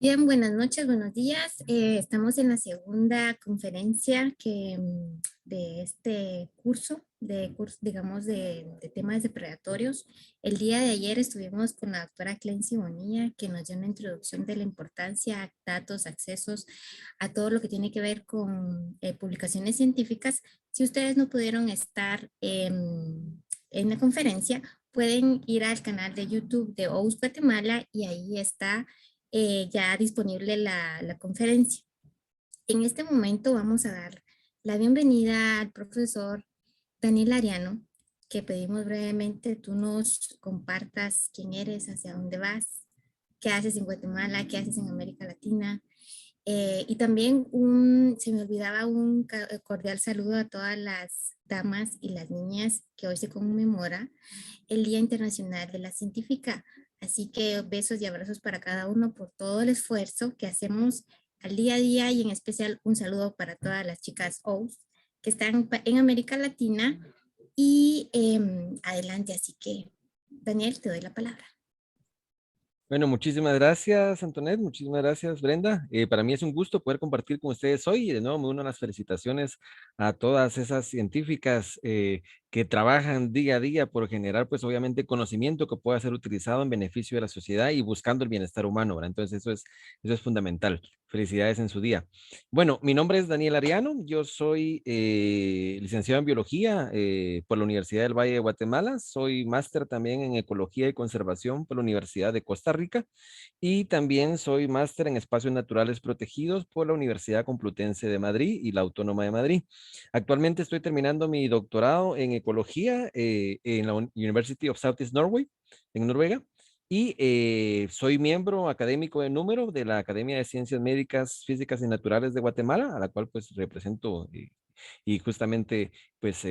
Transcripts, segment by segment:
Bien, buenas noches, buenos días. Estamos en la segunda conferencia de este curso, digamos, de temas depredatorios. El día de ayer estuvimos con la doctora Clency Bonilla, que nos dio una introducción de la importancia, datos, accesos a todo lo que tiene que ver con publicaciones científicas. Si ustedes no pudieron estar en la conferencia, pueden ir al canal de YouTube de OUS Guatemala y ahí está ya disponible la conferencia. En este momento vamos a dar la bienvenida al profesor Daniel Ariano, que pedimos brevemente tú nos compartas quién eres, hacia dónde vas, qué haces en Guatemala, qué haces en América Latina. Y también se me olvidaba un cordial saludo a todas las damas y las niñas que hoy se conmemora el Día Internacional de la Científica. Así que besos y abrazos para cada uno por todo el esfuerzo que hacemos al día a día y en especial un saludo para todas las chicas OUS que están en América Latina y adelante. Así que, Daniel, te doy la palabra. Bueno, muchísimas gracias, Antonet, muchísimas gracias, Brenda. Para mí es un gusto poder compartir con ustedes hoy y de nuevo me uno a las felicitaciones a todas esas científicas que trabajan día a día por generar, pues obviamente, conocimiento que pueda ser utilizado en beneficio de la sociedad y buscando el bienestar humano, ¿verdad? Entonces eso es fundamental. Felicidades en su día. Bueno, mi nombre es Daniel Ariano, yo soy licenciado en biología por la Universidad del Valle de Guatemala, soy máster también en ecología y conservación por la Universidad de Costa Rica y también soy máster en espacios naturales protegidos por la Universidad Complutense de Madrid y la Autónoma de Madrid. Actualmente estoy terminando mi doctorado en ecología en la University of Southeast Norway, en Noruega. Y soy miembro académico de número de la Academia de Ciencias Médicas, Físicas y Naturales de Guatemala, a la cual pues represento y justamente pues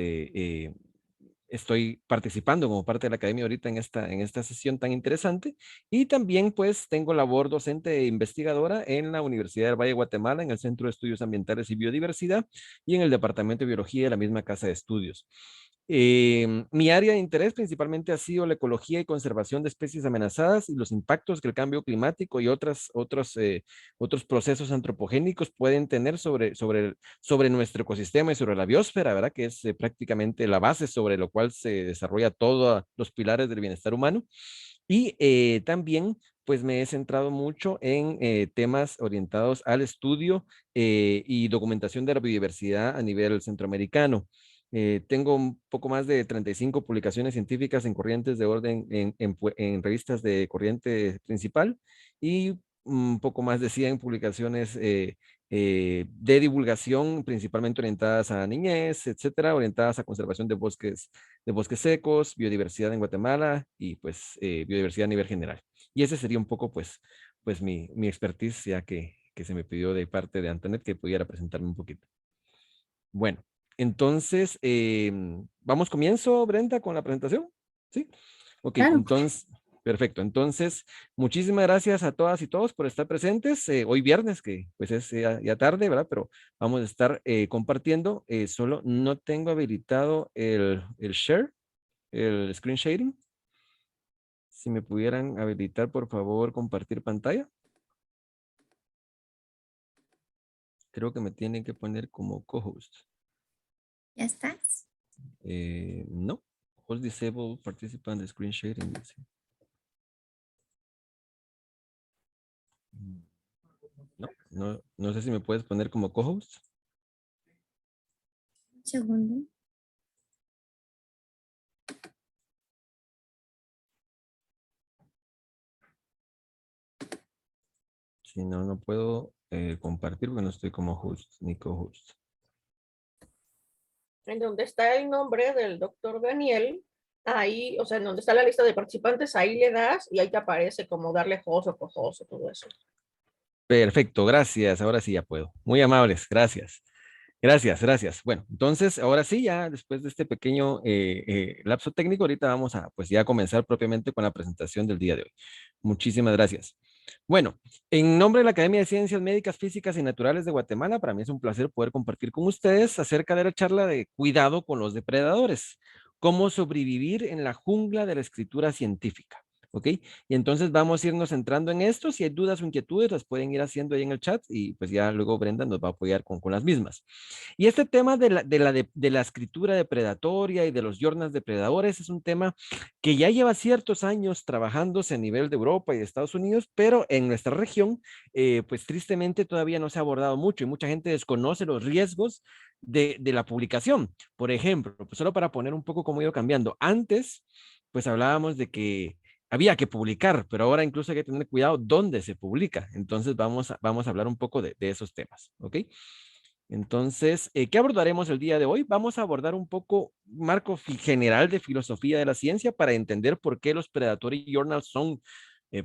estoy participando como parte de la academia ahorita en esta sesión tan interesante. Y también pues tengo labor docente e investigadora en la Universidad del Valle de Guatemala, en el Centro de Estudios Ambientales y Biodiversidad y en el Departamento de Biología de la misma casa de estudios. Mi área de interés principalmente ha sido la ecología y conservación de especies amenazadas y los impactos que el cambio climático y otros procesos antropogénicos pueden tener sobre nuestro ecosistema y sobre la biosfera, ¿verdad? Que es prácticamente la base sobre lo cual se desarrolla todos los pilares del bienestar humano. Y también, pues me he centrado mucho en temas orientados al estudio y documentación de la biodiversidad a nivel centroamericano. Tengo un poco más de 35 publicaciones científicas en corrientes de orden en revistas de corriente principal y un poco más de 100 publicaciones de divulgación, principalmente orientadas a niñez, etcétera, orientadas a conservación de bosques secos, biodiversidad en Guatemala y pues biodiversidad a nivel general. Y ese sería un poco pues mi expertise, ya que se me pidió de parte de Antonet que pudiera presentarme un poquito. Bueno, entonces, ¿vamos comienzo, Brenda, con la presentación? ¿Sí? Ok, Claro. entonces, perfecto. Entonces, muchísimas gracias a todas y todos por estar presentes. Hoy viernes, que pues es ya tarde, ¿verdad? Pero vamos a estar compartiendo. Solo no tengo habilitado el share, el screen sharing. Si me pudieran habilitar, por favor, compartir pantalla. Creo que me tienen que poner como co-host. ¿Ya estás? No. Host disable participant screen sharing. Dice. No sé si me puedes poner como co-host. Un segundo. Si no, no puedo compartir porque no estoy como host ni co-host. En donde está el nombre del doctor Daniel, ahí, o sea, en donde está la lista de participantes, ahí le das y ahí te aparece como darle host o co-host o todo eso. Perfecto, gracias. Ahora sí ya puedo. Muy amables, gracias. Gracias, gracias. Bueno, entonces ahora sí, ya después de este pequeño lapso técnico, ahorita vamos a pues ya comenzar propiamente con la presentación del día de hoy. Muchísimas gracias. Bueno, en nombre de la Academia de Ciencias Médicas, Físicas y Naturales de Guatemala, para mí es un placer poder compartir con ustedes acerca de la charla de cuidado con los depredadores, cómo sobrevivir en la jungla de la escritura científica. ¿ok? Y entonces vamos a irnos centrando en esto. Si hay dudas o inquietudes, las pueden ir haciendo ahí en el chat y pues ya luego Brenda nos va a apoyar con las mismas. Y este tema de la escritura depredatoria y de los journals depredadores es un tema que ya lleva ciertos años trabajándose a nivel de Europa y de Estados Unidos, pero en nuestra región, pues tristemente todavía no se ha abordado mucho y mucha gente desconoce los riesgos de la publicación. Por ejemplo, pues solo para poner un poco cómo ha ido cambiando. Antes, pues hablábamos de que había que publicar, pero ahora incluso hay que tener cuidado dónde se publica. Entonces vamos a hablar un poco de esos temas, ¿ok? Entonces, ¿qué abordaremos el día de hoy? Vamos a abordar un poco marco general de filosofía de la ciencia para entender por qué los predatory journals son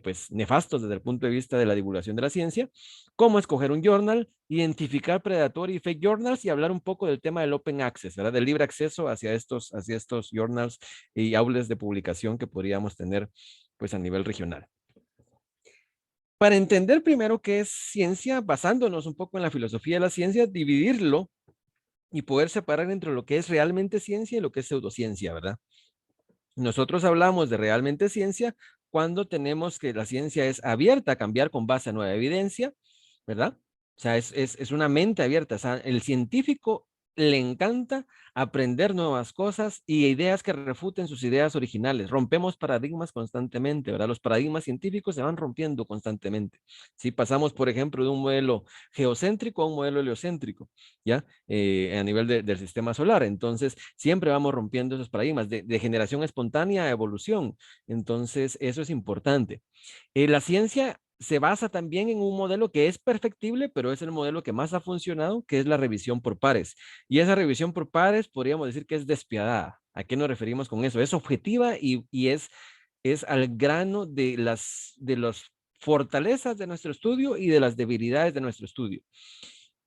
pues nefastos desde el punto de vista de la divulgación de la ciencia, cómo escoger un journal, identificar predatory y fake journals y hablar un poco del tema del open access, ¿verdad? Del libre acceso hacia estos journals y aulas de publicación que podríamos tener pues a nivel regional. Para entender primero qué es ciencia, basándonos un poco en la filosofía de la ciencia, dividirlo y poder separar entre lo que es realmente ciencia y lo que es pseudociencia, ¿verdad? Nosotros hablamos de realmente ciencia cuando tenemos que la ciencia es abierta a cambiar con base a nueva evidencia, ¿verdad? O sea, es una mente abierta. O sea, el científico le encanta aprender nuevas cosas y ideas que refuten sus ideas originales. Rompemos paradigmas constantemente, ¿verdad? Los paradigmas científicos se van rompiendo constantemente. Si pasamos, por ejemplo, de un modelo geocéntrico a un modelo heliocéntrico, ¿ya? A nivel del sistema solar. Entonces, siempre vamos rompiendo esos paradigmas de generación espontánea a evolución. Entonces, eso es importante. La ciencia se basa también en un modelo que es perfectible, pero es el modelo que más ha funcionado, que es la revisión por pares. Y esa revisión por pares podríamos decir que es despiadada. ¿A qué nos referimos con eso? Es objetiva y es al grano de las fortalezas de nuestro estudio y de las debilidades de nuestro estudio.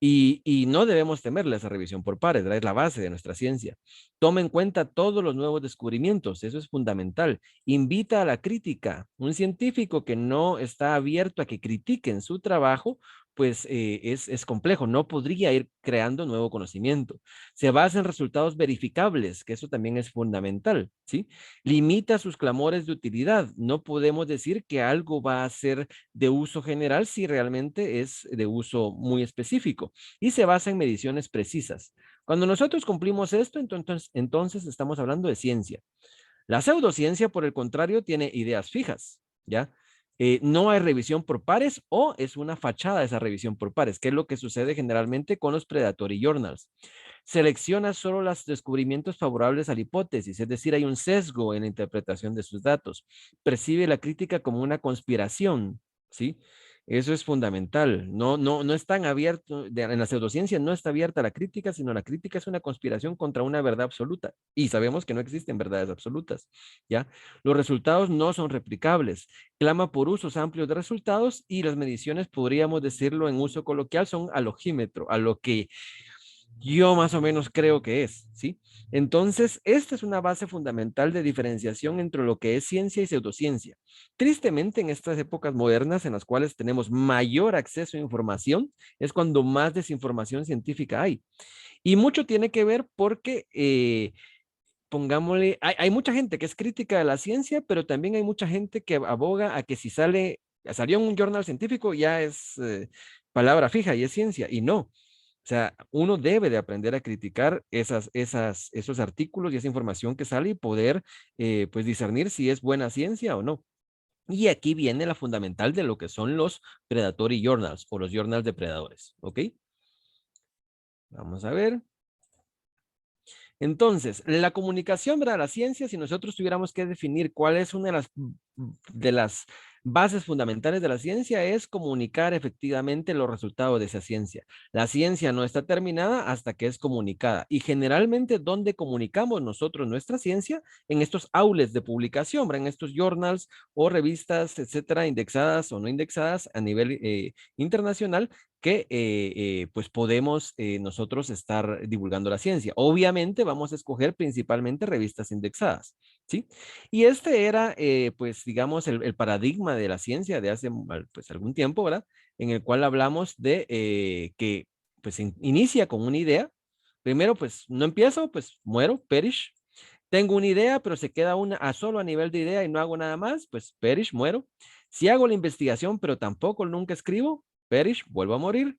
Y no debemos temerle a esa revisión por pares, ¿verdad? Es la base de nuestra ciencia. Toma en cuenta todos los nuevos descubrimientos, eso es fundamental. Invita a la crítica. Un científico que no está abierto a que critiquen su trabajo, pues es complejo, no podría ir creando nuevo conocimiento. Se basa en resultados verificables, que eso también es fundamental, ¿sí? Limita sus clamores de utilidad. No podemos decir que algo va a ser de uso general si realmente es de uso muy específico y se basa en mediciones precisas. Cuando nosotros cumplimos esto, entonces estamos hablando de ciencia. La pseudociencia, por el contrario, tiene ideas fijas, ¿ya? No hay revisión por pares o es una fachada esa revisión por pares, que es lo que sucede generalmente con los predatory journals. Selecciona solo los descubrimientos favorables a la hipótesis, es decir, hay un sesgo en la interpretación de sus datos. Percibe la crítica como una conspiración, ¿sí? Eso es fundamental. No es tan abierto, en la pseudociencia no está abierta la crítica, sino la crítica es una conspiración contra una verdad absoluta. Y sabemos que no existen verdades absolutas, ¿ya? Los resultados no son replicables. Clama por usos amplios de resultados y las mediciones, podríamos decirlo en uso coloquial, son al ojímetro, a lo que yo más o menos creo que es, ¿sí? Entonces, esta es una base fundamental de diferenciación entre lo que es ciencia y pseudociencia. Tristemente, en estas épocas modernas en las cuales tenemos mayor acceso a información, es cuando más desinformación científica hay. Y mucho tiene que ver porque, pongámosle, hay mucha gente que es crítica de la ciencia, pero también hay mucha gente que aboga a que si salió en un journal científico ya es palabra fija y es ciencia, y no. O sea, uno debe de aprender a criticar esos artículos y esa información que sale y poder, pues, discernir si es buena ciencia o no. Y aquí viene la fundamental de lo que son los predatory journals o los journals depredadores, ¿ok? Vamos a ver. Entonces, la comunicación, ¿verdad? La ciencia, si nosotros tuviéramos que definir cuál es una de las bases fundamentales de la ciencia, es comunicar efectivamente los resultados de esa ciencia. La ciencia no está terminada hasta que es comunicada. Y generalmente, ¿dónde comunicamos nosotros nuestra ciencia? En estos aules de publicación, ¿verdad? En estos journals o revistas, etcétera, indexadas o no indexadas a nivel internacional, que pues podemos nosotros estar divulgando la ciencia. Obviamente vamos a escoger principalmente revistas indexadas, ¿sí? Y este era, pues digamos, el paradigma de la ciencia de hace pues algún tiempo, ¿verdad? En el cual hablamos de que pues inicia con una idea. Primero, pues no empiezo, pues muero, perish. Tengo una idea, pero se queda solo a nivel de idea y no hago nada más, pues perish, muero. Si hago la investigación, pero tampoco nunca escribo, perish, vuelvo a morir.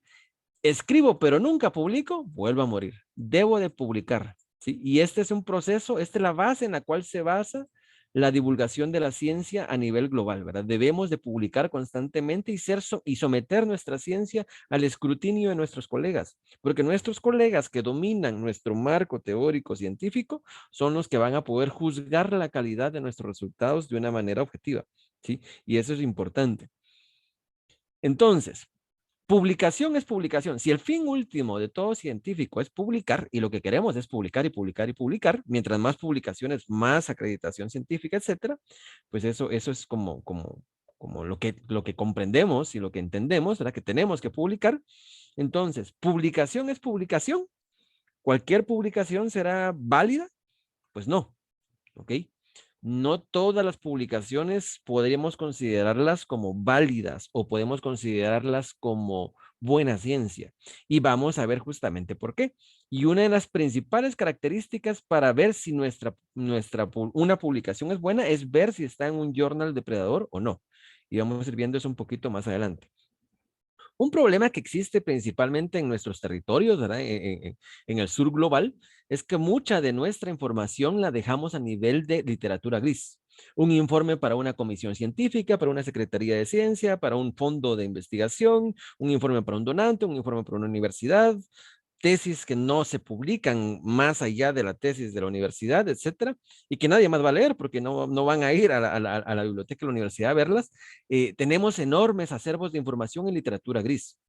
Escribo, pero nunca publico, vuelvo a morir. Debo de publicar, ¿sí? Y este es un proceso, esta es la base en la cual se basa la divulgación de la ciencia a nivel global, ¿verdad? Debemos de publicar constantemente y someter nuestra ciencia al escrutinio de nuestros colegas, porque nuestros colegas que dominan nuestro marco teórico científico son los que van a poder juzgar la calidad de nuestros resultados de una manera objetiva, ¿sí? Y eso es importante. Entonces, publicación es publicación. Si el fin último de todo científico es publicar, y lo que queremos es publicar y publicar y publicar, mientras más publicaciones, más acreditación científica, etcétera, pues eso es como lo que comprendemos y lo que entendemos, ¿verdad? Que tenemos que publicar. Entonces, publicación es publicación. ¿Cualquier publicación será válida? Pues no, ¿ok? No todas las publicaciones podríamos considerarlas como válidas o podemos considerarlas como buena ciencia. Y vamos a ver justamente por qué. Y una de las principales características para ver si una publicación es buena es ver si está en un journal depredador o no. Y vamos a ir viendo eso un poquito más adelante. Un problema que existe principalmente en nuestros territorios, ¿verdad? En el sur global, es que mucha de nuestra información la dejamos a nivel de literatura gris. Un informe para una comisión científica, para una secretaría de ciencia, para un fondo de investigación, un informe para un donante, un informe para una universidad, tesis que no se publican más allá de la tesis de la universidad, etcétera, y que nadie más va a leer porque no van a ir a la biblioteca de la universidad a verlas. Tenemos enormes acervos de información en literatura gris.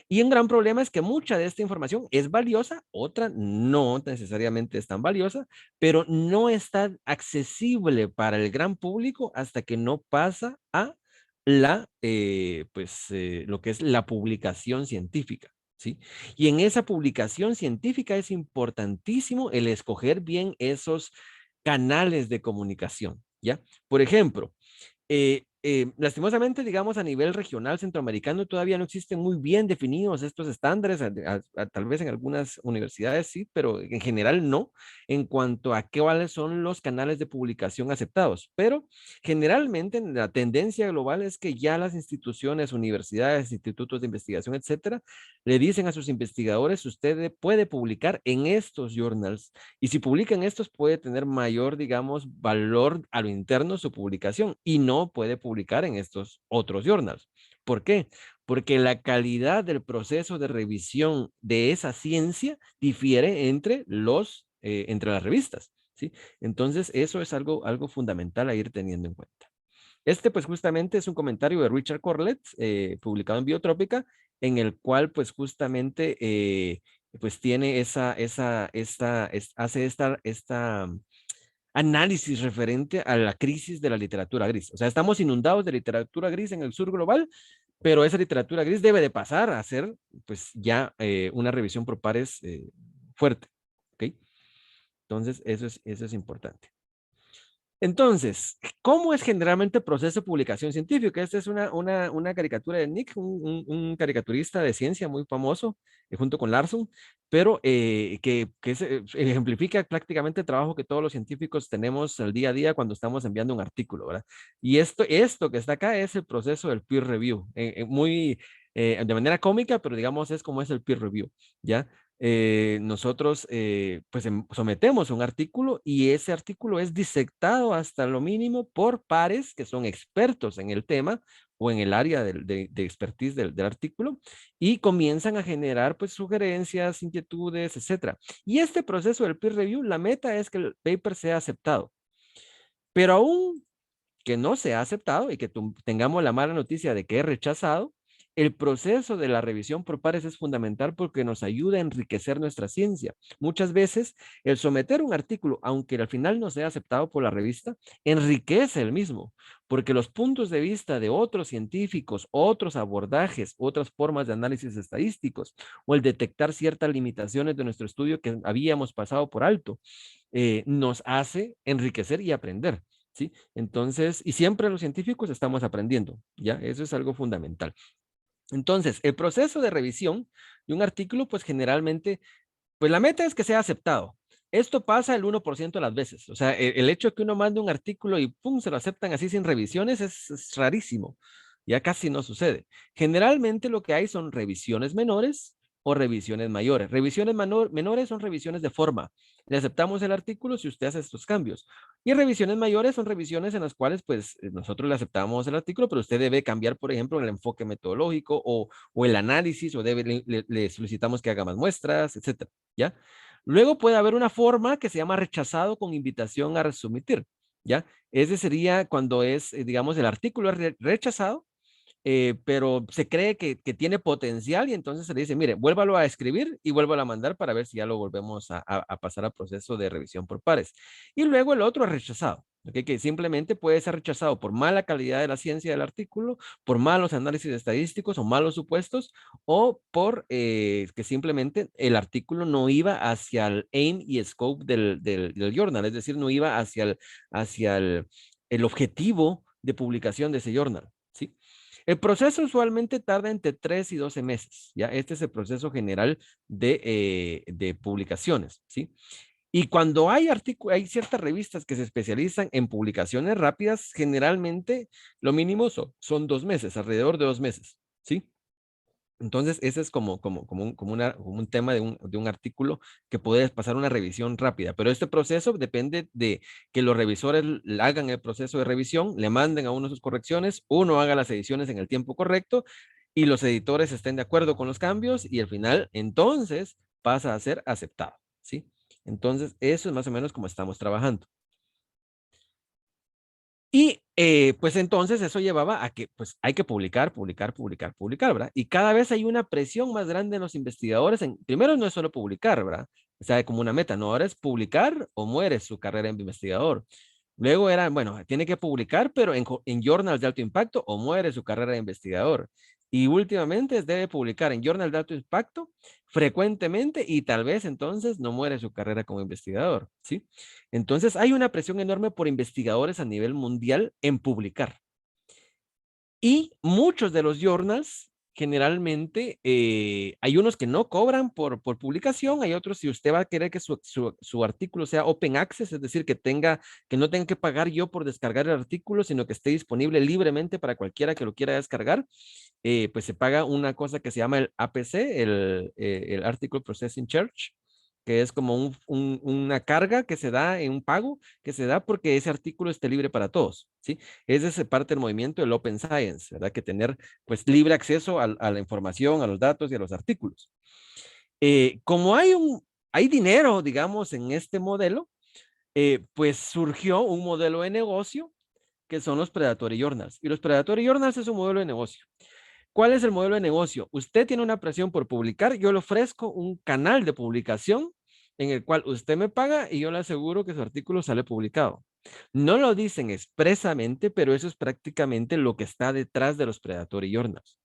Y un gran problema es que mucha de esta información es valiosa, otra no necesariamente es tan valiosa, pero no está accesible para el gran público hasta que no pasa a lo que es la publicación científica. ¿Sí? Y en esa publicación científica es importantísimo el escoger bien esos canales de comunicación, ¿ya? Por ejemplo, lastimosamente, digamos, a nivel regional centroamericano todavía no existen muy bien definidos estos estándares, tal vez en algunas universidades sí, pero en general no, en cuanto a cuáles son los canales de publicación aceptados. Pero generalmente la tendencia global es que ya las instituciones, universidades, institutos de investigación, etcétera, le dicen a sus investigadores, usted puede publicar en estos journals y si publican estos puede tener mayor, digamos, valor a lo interno su publicación y no puede publicar en estos otros journals. ¿Por qué? Porque la calidad del proceso de revisión de esa ciencia difiere entre las revistas, ¿sí? Entonces, eso es algo fundamental a ir teniendo en cuenta. Este, pues, justamente es un comentario de Richard Corlett, publicado en Biotrópica, en el cual, pues, justamente, pues, tiene hace esta análisis referente a la crisis de la literatura gris. O sea, estamos inundados de literatura gris en el sur global, pero esa literatura gris debe de pasar a ser, pues, ya una revisión por pares fuerte, ¿ok? Entonces, eso es importante. Entonces, ¿cómo es generalmente el proceso de publicación científica? Esta es una caricatura de Nick, un caricaturista de ciencia muy famoso, junto con Larson, pero ejemplifica prácticamente el trabajo que todos los científicos tenemos al día a día cuando estamos enviando un artículo, ¿verdad? Y esto que está acá es el proceso del peer review, de manera cómica, pero digamos es como es el peer review, ¿ya? Nosotros pues sometemos un artículo y ese artículo es disectado hasta lo mínimo por pares que son expertos en el tema o en el área de expertise del artículo y comienzan a generar pues sugerencias, inquietudes, etcétera. Y este proceso del peer review, la meta es que el paper sea aceptado. Pero aún que no sea aceptado y que tengamos la mala noticia de que es rechazado, el proceso de la revisión por pares es fundamental porque nos ayuda a enriquecer nuestra ciencia. Muchas veces el someter un artículo, aunque al final no sea aceptado por la revista, enriquece el mismo, porque los puntos de vista de otros científicos, otros abordajes, otras formas de análisis estadísticos o el detectar ciertas limitaciones de nuestro estudio que habíamos pasado por alto, nos hace enriquecer y aprender. ¿Sí? Entonces, y siempre los científicos estamos aprendiendo, ¿ya? Eso es algo fundamental. Entonces, el proceso de revisión de un artículo, pues generalmente, pues la meta es que sea aceptado, Esto pasa el 1% de las veces. O sea, el hecho de que uno mande un artículo y pum, se lo aceptan así sin revisiones es rarísimo. Ya casi no sucede. Generalmente lo que hay son revisiones menores o revisiones mayores. Revisiones menores son revisiones de forma. Le aceptamos el artículo si usted hace estos cambios. Y revisiones mayores son revisiones en las cuales pues nosotros le aceptamos el artículo, pero usted debe cambiar, por ejemplo, el enfoque metodológico o el análisis, o le solicitamos que haga más muestras, etcétera. ¿Ya? Luego puede haber una forma que se llama rechazado con invitación a resubmitir, ¿ya? Ese sería cuando es, digamos, el artículo es rechazado, pero se cree que tiene potencial y entonces se le dice, mire, vuélvalo a escribir y vuélvalo a mandar para ver si ya lo volvemos a pasar al proceso de revisión por pares. Y luego el otro es rechazado, ¿okay? Que simplemente puede ser rechazado por mala calidad de la ciencia del artículo, por malos análisis estadísticos o malos supuestos, o por que simplemente el artículo no iba hacia el aim y scope del journal, es decir, no iba hacia el objetivo de publicación de ese journal, ¿sí? El proceso usualmente tarda entre 3 y 12 meses, ¿ya? Este es el proceso general de publicaciones, ¿sí? Y cuando hay hay ciertas revistas que se especializan en publicaciones rápidas, generalmente lo mínimo son 2 meses, alrededor de 2 meses, ¿sí? Entonces, ese es como un tema de un artículo que puede pasar una revisión rápida, pero este proceso depende de que los revisores hagan el proceso de revisión, le manden a uno sus correcciones, uno haga las ediciones en el tiempo correcto y los editores estén de acuerdo con los cambios y al final, entonces, pasa a ser aceptado, ¿sí? Entonces, eso es más o menos como estamos trabajando. Y pues entonces eso llevaba a que pues hay que publicar, ¿verdad? Y cada vez hay una presión más grande en los investigadores. Primero no es solo publicar, ¿verdad? O sea, como una meta, no, ahora es publicar o muere su carrera de investigador. Luego era, bueno, tiene que publicar, pero en journals de alto impacto o muere su carrera de investigador. Y últimamente debe publicar en journal de alto impacto frecuentemente y tal vez entonces no muere su carrera como investigador, ¿sí? Entonces hay una presión enorme por investigadores a nivel mundial en publicar. Y muchos de los journals, generalmente, hay unos que no cobran por publicación, hay otros, si usted va a querer que su artículo sea open access, es decir, que no tenga que pagar yo por descargar el artículo, sino que esté disponible libremente para cualquiera que lo quiera descargar, pues se paga una cosa que se llama el APC, el Article Processing Charge, que es como una carga que se da en un pago que se da porque ese artículo esté libre para todos, ¿sí? Esa es parte del movimiento del Open Science, ¿verdad? Que tener pues libre acceso a la información, a los datos y a los artículos. Como hay dinero, digamos, en este modelo, pues surgió un modelo de negocio que son los Predatory Journals. Y los Predatory Journals es un modelo de negocio. ¿Cuál es el modelo de negocio? Usted tiene una presión por publicar, yo le ofrezco un canal de publicación en el cual usted me paga y yo le aseguro que su artículo sale publicado. No lo dicen expresamente, pero eso es prácticamente lo que está detrás de los Predatory Journals.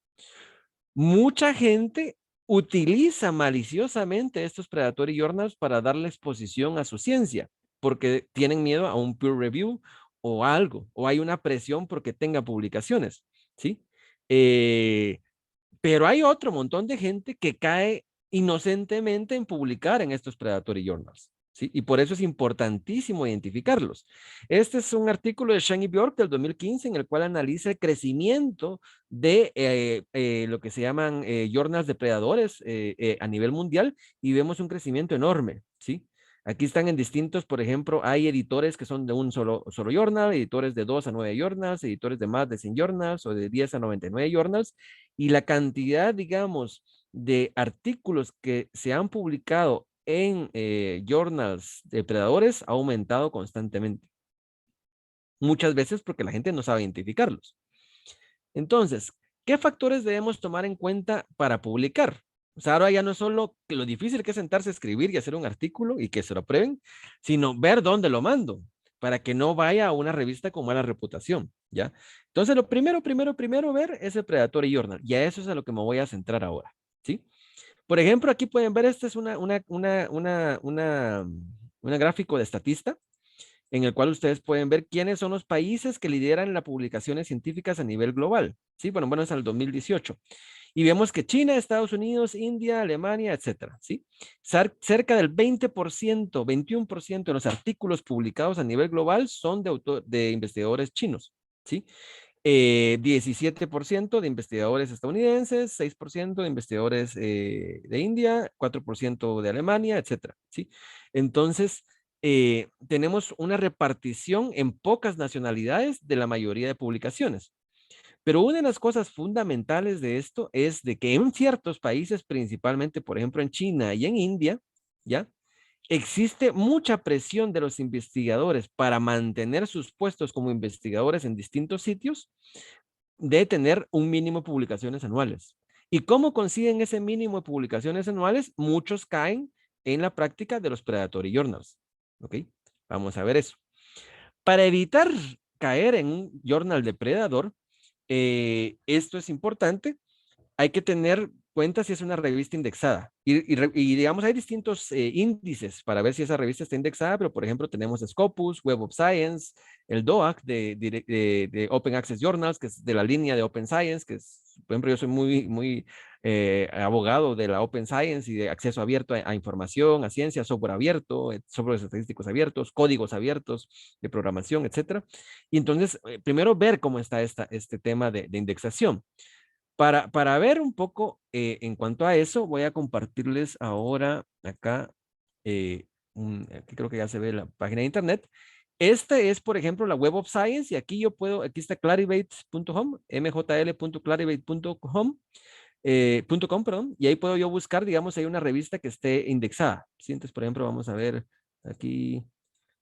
Mucha gente utiliza maliciosamente estos Predatory Journals para darle exposición a su ciencia, porque tienen miedo a un peer review o algo, o hay una presión porque tenga publicaciones, ¿sí? Pero hay otro montón de gente que cae inocentemente en publicar en estos Predatory Journals, ¿sí? Y por eso es importantísimo identificarlos. Este es un artículo de Shang y Bjork del 2015 en el cual analiza el crecimiento de lo que se llaman journals depredadores a nivel mundial y vemos un crecimiento enorme, ¿sí? Aquí están en distintos, por ejemplo, hay editores que son de un solo journal, editores de 2 a 9 journals, editores de más de 100 journals o de 10 a 99 journals, y la cantidad, digamos, de artículos que se han publicado en journals depredadores ha aumentado constantemente. Muchas veces porque la gente no sabe identificarlos. Entonces, ¿qué factores debemos tomar en cuenta para publicar? O sea, ahora ya no es solo que lo difícil que es sentarse a escribir y hacer un artículo y que se lo aprueben, sino ver dónde lo mando para que no vaya a una revista con mala reputación, ¿ya? Entonces, lo primero ver es el Predatory Journal y a eso es a lo que me voy a centrar ahora, ¿sí? Por ejemplo, aquí pueden ver, este es una gráfico de estatista en el cual ustedes pueden ver quiénes son los países que lideran las publicaciones científicas a nivel global. Sí, bueno, es al 2018. Y vemos que China, Estados Unidos, India, Alemania, etcétera, ¿sí? Cerca del 20%, 21% de los artículos publicados a nivel global son de investigadores chinos, ¿sí? 17% de investigadores estadounidenses, 6% de investigadores de India, 4% de Alemania, etcétera, ¿sí? Entonces, tenemos una repartición en pocas nacionalidades de la mayoría de publicaciones. Pero una de las cosas fundamentales de esto es de que en ciertos países, principalmente, por ejemplo, en China y en India, ¿ya? Existe mucha presión de los investigadores para mantener sus puestos como investigadores en distintos sitios de tener un mínimo de publicaciones anuales. ¿Y cómo consiguen ese mínimo de publicaciones anuales? Muchos caen en la práctica de los predatory journals. ¿Ok? Vamos a ver eso. Para evitar caer en un journal depredador, esto es importante. Hay que tener cuenta si es una revista indexada. Y digamos, hay distintos índices para ver si esa revista está indexada, pero por ejemplo tenemos Scopus, Web of Science, el DOAC de Open Access Journals, que es de la línea de Open Science, que es, por ejemplo, yo soy muy abogado de la Open Science y de acceso abierto a información, a ciencia, software abierto, software estadísticos abiertos, códigos abiertos de programación, etcétera. Y entonces, primero ver cómo está este tema de indexación. Para ver un poco en cuanto a eso, voy a compartirles ahora acá, aquí creo que ya se ve la página de internet. Esta es, por ejemplo, la Web of Science y aquí yo puedo, aquí está clarivate.com, mjl.clarivate.com, .com, perdón, y ahí puedo yo buscar, digamos, hay una revista que esté indexada. ¿Sí? Entonces, por ejemplo, vamos a ver aquí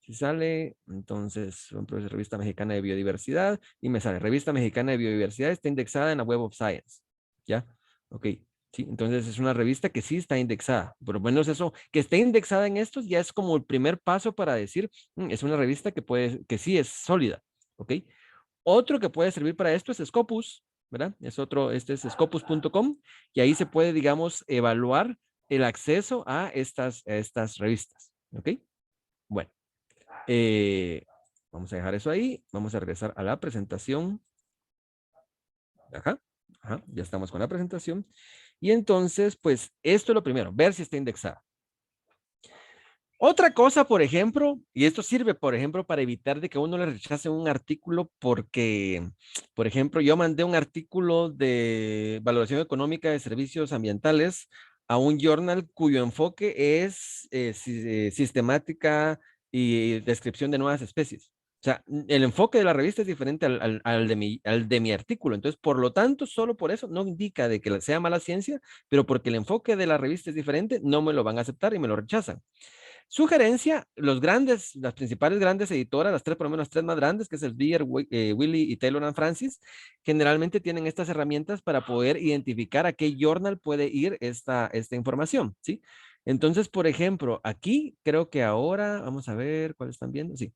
si sale, entonces, por ejemplo, es Revista Mexicana de Biodiversidad y me sale Revista Mexicana de Biodiversidad, está indexada en la Web of Science. ¿Ya? Ok. Sí, entonces es una revista que sí está indexada. Por lo menos eso, que esté indexada en estos ya es como el primer paso para decir, es una revista que sí es sólida. ¿Ok? Otro que puede servir para esto es Scopus, ¿verdad? Este es scopus.com y ahí se puede, digamos, evaluar el acceso a estas revistas. ¿Ok? Bueno. Vamos a dejar eso ahí. Vamos a regresar a la presentación. Ajá, ya estamos con la presentación. Y entonces, pues, esto es lo primero, ver si está indexada. Otra cosa, por ejemplo, y esto sirve, por ejemplo, para evitar de que uno le rechace un artículo porque, por ejemplo, yo mandé un artículo de valoración económica de servicios ambientales a un journal cuyo enfoque es sistemática y descripción de nuevas especies. O sea, el enfoque de la revista es diferente al de mi artículo. Entonces, por lo tanto, solo por eso no indica de que sea mala ciencia, pero porque el enfoque de la revista es diferente, no me lo van a aceptar y me lo rechazan. Sugerencia, las principales grandes editoras, las tres, por lo menos las tres más grandes, que es el Beer, Wiley y Taylor and Francis, generalmente tienen estas herramientas para poder identificar a qué journal puede ir esta información, ¿sí? Entonces, por ejemplo, aquí creo que ahora, vamos a ver, ¿cuál están viendo? Sí,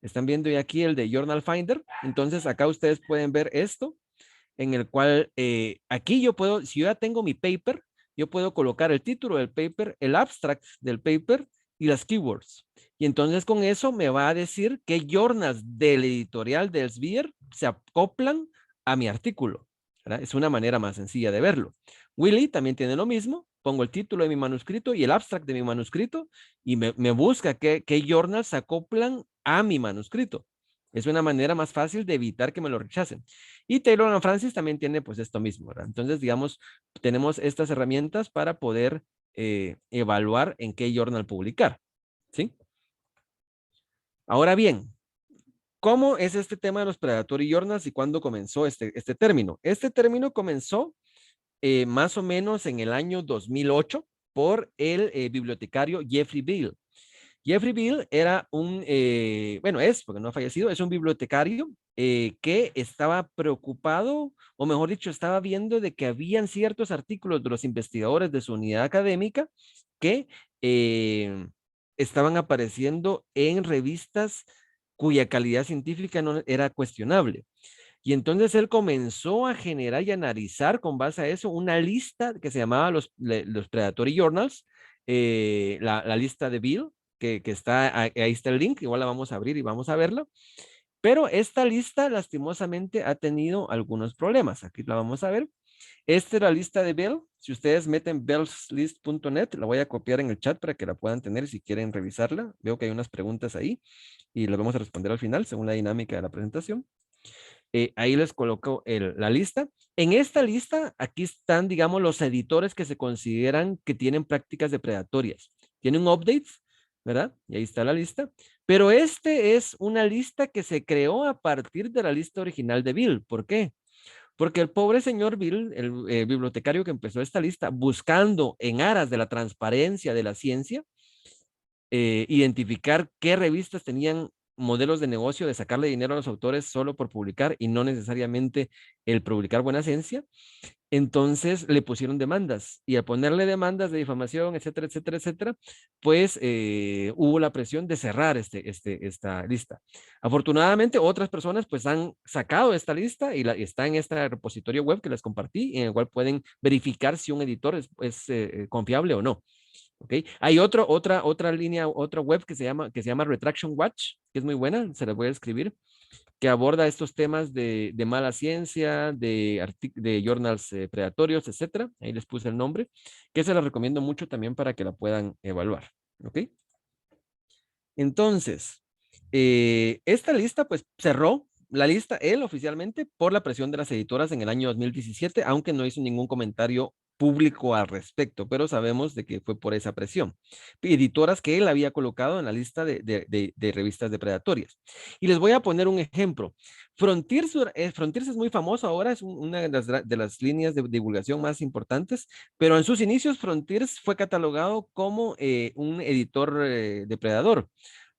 están viendo ya aquí el de Journal Finder. Entonces, acá ustedes pueden ver esto, en el cual aquí yo puedo, si yo ya tengo mi paper, yo puedo colocar el título del paper, el abstract del paper y las keywords. Y entonces con eso me va a decir qué journals del editorial de Elsevier se acoplan a mi artículo. ¿Verdad? Es una manera más sencilla de verlo. Willy también tiene lo mismo. Pongo el título de mi manuscrito y el abstract de mi manuscrito y me busca qué journals se acoplan a mi manuscrito. Es una manera más fácil de evitar que me lo rechacen. Y Taylor and Francis también tiene pues esto mismo, ¿verdad? Entonces, digamos, tenemos estas herramientas para poder evaluar en qué journal publicar, ¿sí? Ahora bien, ¿cómo es este tema de los predatory journals y cuándo comenzó este término? Este término comenzó más o menos en el año 2008 por el bibliotecario Jeffrey Beall. Jeffrey Beall era bueno, porque no ha fallecido, es un bibliotecario que estaba preocupado, o mejor dicho, estaba viendo de que habían ciertos artículos de los investigadores de su unidad académica que estaban apareciendo en revistas cuya calidad científica no era cuestionable. Y entonces él comenzó a generar y analizar con base a eso una lista que se llamaba los Predatory Journals, la lista de Bill, que está, ahí está el link, igual la vamos a abrir y vamos a verla. Pero esta lista lastimosamente ha tenido algunos problemas. Aquí la vamos a ver. Esta es la lista de Bell. Si ustedes meten bellslist.net, la voy a copiar en el chat para que la puedan tener si quieren revisarla. Veo que hay unas preguntas ahí y las vamos a responder al final según la dinámica de la presentación. Ahí les coloco la lista. En esta lista, aquí están, digamos, los editores que se consideran que tienen prácticas depredatorias. Tienen updates, ¿verdad? Y ahí está la lista. Pero este es una lista que se creó a partir de la lista original de Bill. ¿Por qué? Porque el pobre señor Bill, el bibliotecario que empezó esta lista, buscando en aras de la transparencia de la ciencia, identificar qué revistas tenían modelos de negocio de sacarle dinero a los autores solo por publicar y no necesariamente el publicar buena ciencia. Entonces le pusieron demandas y al ponerle demandas de difamación, etcétera, etcétera, etcétera, pues hubo la presión de cerrar esta lista. Afortunadamente otras personas pues han sacado esta lista y está en este repositorio web que les compartí, en el cual pueden verificar si un editor es confiable o no. ¿Okay? Hay otra línea, otra web que se llama Retraction Watch, que es muy buena, se la voy a escribir, que aborda estos temas de mala ciencia, de journals predatorios, etcétera. Ahí les puse el nombre, que se la recomiendo mucho también para que la puedan evaluar. ¿Ok? Entonces, esta lista pues cerró la lista él oficialmente por la presión de las editoras en el año 2017, aunque no hizo ningún comentario público al respecto, pero sabemos de que fue por esa presión. Editoras que él había colocado en la lista de revistas depredatorias. Y les voy a poner un ejemplo. Frontiers es muy famoso ahora, es una de las líneas de divulgación más importantes, pero en sus inicios Frontiers fue catalogado como un editor depredador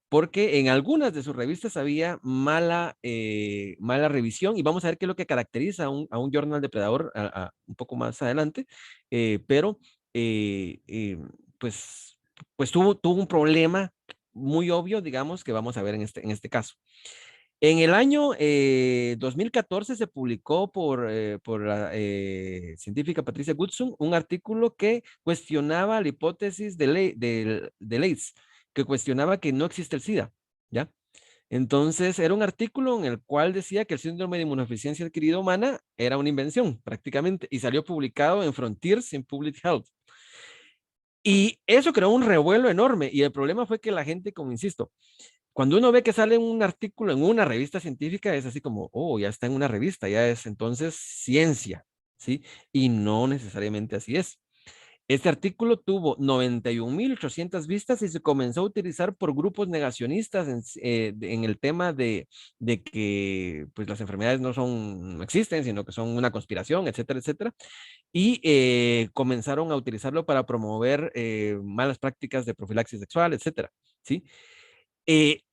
porque en algunas de sus revistas había mala revisión y vamos a ver qué es lo que caracteriza a un journal depredador un poco más adelante, pero eh, eh, pues, pues tuvo un problema muy obvio, digamos, que vamos a ver en este caso. En el año 2014 se publicó por la científica Patricia Goodson un artículo que cuestionaba la hipótesis de Leitz, que cuestionaba que no existe el SIDA, ¿ya? Entonces, era un artículo en el cual decía que el síndrome de inmunodeficiencia adquirida humana era una invención, prácticamente, y salió publicado en Frontiers in Public Health. Y eso creó un revuelo enorme, y el problema fue que la gente, como insisto, cuando uno ve que sale un artículo en una revista científica, es así como, oh, ya está en una revista, ya es entonces ciencia, ¿sí? Y no necesariamente así es. Este artículo tuvo 91.800 vistas y se comenzó a utilizar por grupos negacionistas en el tema de que pues, las enfermedades no existen, sino que son una conspiración, etcétera, etcétera. Y comenzaron a utilizarlo para promover malas prácticas de profilaxis sexual, etcétera, ¿sí?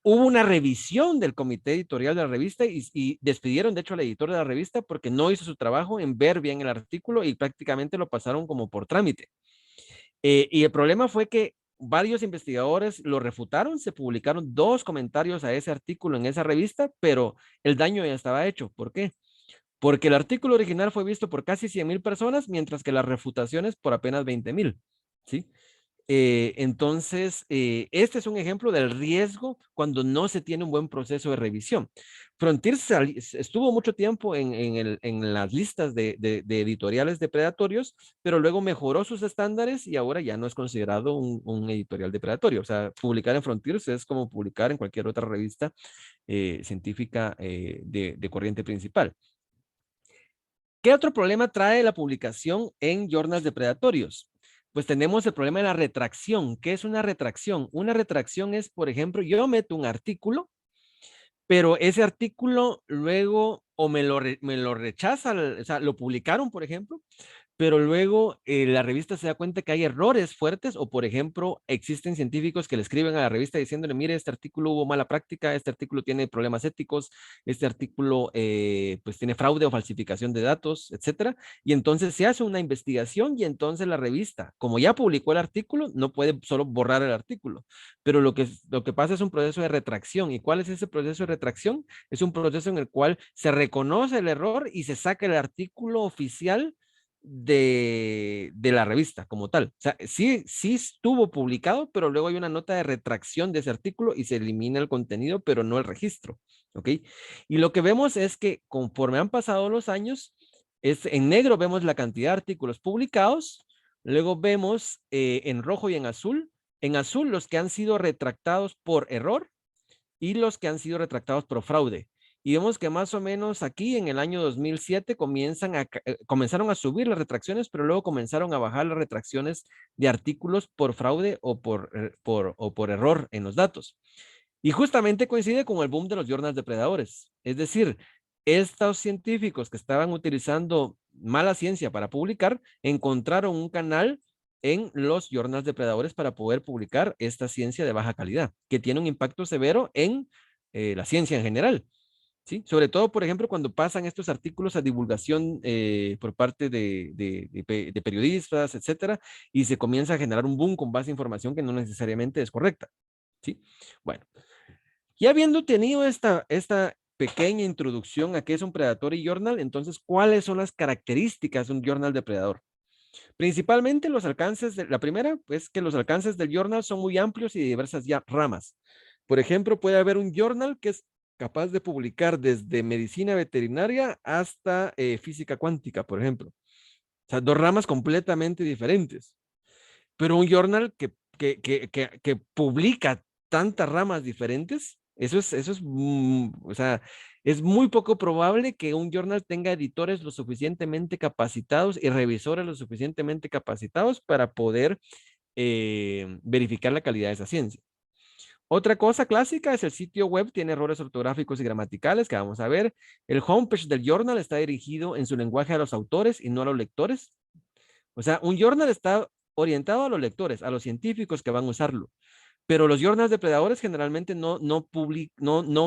Hubo una revisión del comité editorial de la revista y despidieron de hecho al editor de la revista porque no hizo su trabajo en ver bien el artículo y prácticamente lo pasaron como por trámite. Y el problema fue que varios investigadores lo refutaron, se publicaron 2 comentarios a ese artículo en esa revista, pero el daño ya estaba hecho. ¿Por qué? Porque el artículo original fue visto por casi 100,000 personas, mientras que las refutaciones por apenas 20,000, ¿sí? Entonces, este es un ejemplo del riesgo cuando no se tiene un buen proceso de revisión. Frontiers estuvo mucho tiempo en las listas de editoriales depredatorios, pero luego mejoró sus estándares y ahora ya no es considerado un editorial depredatorio. O sea, publicar en Frontiers es como publicar en cualquier otra revista científica de corriente principal. ¿Qué otro problema trae la publicación en journals depredatorios? Pues tenemos el problema de la retracción. ¿Qué es una retracción? Una retracción es, por ejemplo, yo meto un artículo, pero ese artículo luego o me lo rechaza, o sea, lo publicaron, por ejemplo, pero luego la revista se da cuenta que hay errores fuertes o, por ejemplo, existen científicos que le escriben a la revista diciéndole, mire, este artículo hubo mala práctica, este artículo tiene problemas éticos, este artículo pues tiene fraude o falsificación de datos, etcétera. Y entonces se hace una investigación y entonces la revista, como ya publicó el artículo, no puede solo borrar el artículo. Pero lo que pasa es un proceso de retracción. ¿Y cuál es ese proceso de retracción? Es un proceso en el cual se reconoce el error y se saca el artículo oficial de la revista como tal. O sea, sí estuvo publicado, pero luego hay una nota de retracción de ese artículo y se elimina el contenido, pero no el registro. ¿Ok? Y lo que vemos es que conforme han pasado los años, En negro vemos la cantidad de artículos publicados, luego vemos en rojo y en azul los que han sido retractados por error y los que han sido retractados por fraude. Y vemos que más o menos aquí en el año 2007 comenzaron a subir las retracciones, pero luego comenzaron a bajar las retracciones de artículos por fraude o por error en los datos. Y justamente coincide con el boom de los journals depredadores. Es decir, estos científicos que estaban utilizando mala ciencia para publicar, encontraron un canal en los journals depredadores para poder publicar esta ciencia de baja calidad, que tiene un impacto severo en la ciencia en general. ¿Sí? Sobre todo, por ejemplo, cuando pasan estos artículos a divulgación por parte de periodistas, etcétera, y se comienza a generar un boom con base a información que no necesariamente es correcta. ¿Sí? Bueno, ya habiendo tenido esta pequeña introducción a qué es un predatory journal, entonces, ¿cuáles son las características de un journal depredador? Principalmente los alcances, la primera es que los alcances del journal son muy amplios y de diversas ramas. Por ejemplo, puede haber un journal que es capaz de publicar desde medicina veterinaria hasta física cuántica, por ejemplo. O sea, dos ramas completamente diferentes. Pero un journal que publica tantas ramas diferentes, o sea, es muy poco probable que un journal tenga editores lo suficientemente capacitados y revisores lo suficientemente capacitados para poder verificar la calidad de esa ciencia. Otra cosa clásica es el sitio web tiene errores ortográficos y gramaticales que vamos a ver. El homepage del journal está dirigido en su lenguaje a los autores y no a los lectores. O sea, un journal está orientado a los lectores, a los científicos que van a usarlo. Pero los journals depredadores generalmente no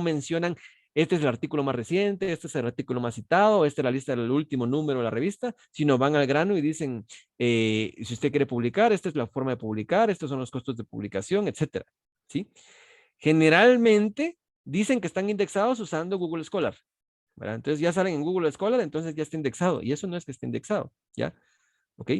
mencionan, este es el artículo más reciente, este es el artículo más citado, esta es la lista del último número de la revista, sino van al grano y dicen, si usted quiere publicar, esta es la forma de publicar, estos son los costos de publicación, etcétera. ¿Sí? Generalmente dicen que están indexados usando Google Scholar, ¿verdad? Entonces ya salen en Google Scholar, entonces ya está indexado, y eso no es que esté indexado, ¿ya? ¿Ok?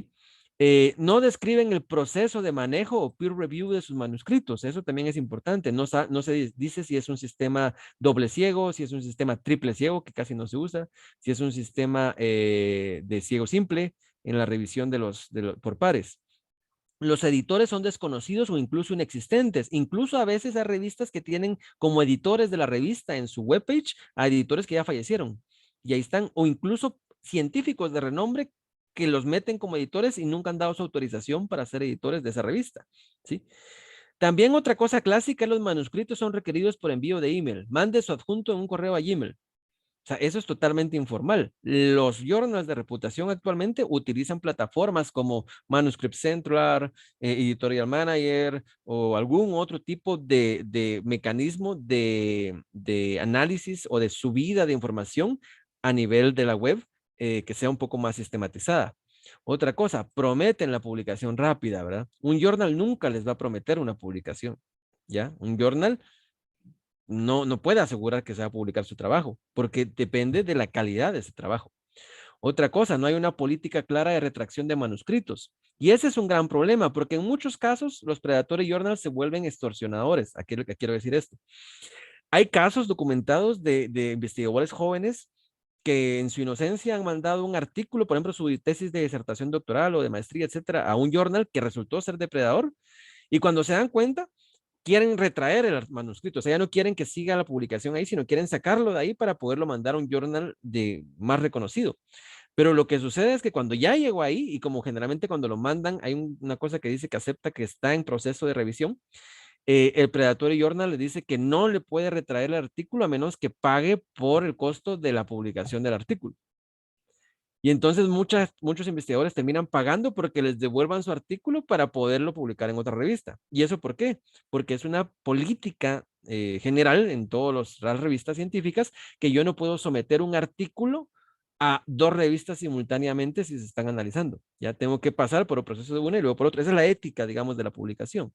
No describen el proceso de manejo o peer review de sus manuscritos. Eso también es importante. No se dice si es un sistema doble ciego, si es un sistema triple ciego, que casi no se usa, si es un sistema de ciego simple en la revisión por pares. Los editores son desconocidos o incluso inexistentes. Incluso a veces hay revistas que tienen como editores de la revista en su webpage a editores que ya fallecieron. Y ahí están, o incluso científicos de renombre que los meten como editores y nunca han dado su autorización para ser editores de esa revista. ¿Sí? También otra cosa clásica es los manuscritos son requeridos por envío de email. Mande su adjunto en un correo a Gmail. O sea, eso es totalmente informal. Los journals de reputación actualmente utilizan plataformas como Manuscript Central, Editorial Manager o algún otro tipo de mecanismo de análisis o de subida de información a nivel de la web que sea un poco más sistematizada. Otra cosa, prometen la publicación rápida, ¿verdad? Un journal nunca les va a prometer una publicación, ¿ya? Un journal no puede asegurar que se va a publicar su trabajo, porque depende de la calidad de ese trabajo. Otra cosa, no hay una política clara de retracción de manuscritos. Y ese es un gran problema, porque en muchos casos los predatory journals se vuelven extorsionadores. Aquí lo que quiero decir esto. Hay casos documentados de investigadores jóvenes que en su inocencia han mandado un artículo, por ejemplo, su tesis de disertación doctoral o de maestría, etcétera, a un journal que resultó ser depredador. Y cuando se dan cuenta, quieren retraer el manuscrito, o sea, ya no quieren que siga la publicación ahí, sino quieren sacarlo de ahí para poderlo mandar a un journal más reconocido. Pero lo que sucede es que cuando ya llegó ahí, y como generalmente cuando lo mandan, hay una cosa que dice que acepta que está en proceso de revisión, el Predatory Journal le dice que no le puede retraer el artículo a menos que pague por el costo de la publicación del artículo. Y entonces muchos investigadores terminan pagando porque les devuelvan su artículo para poderlo publicar en otra revista. ¿Y eso por qué? Porque es una política general en todas las revistas científicas que yo no puedo someter un artículo a dos revistas simultáneamente si se están analizando. Ya tengo que pasar por el proceso de una y luego por otra. Esa es la ética, digamos, de la publicación.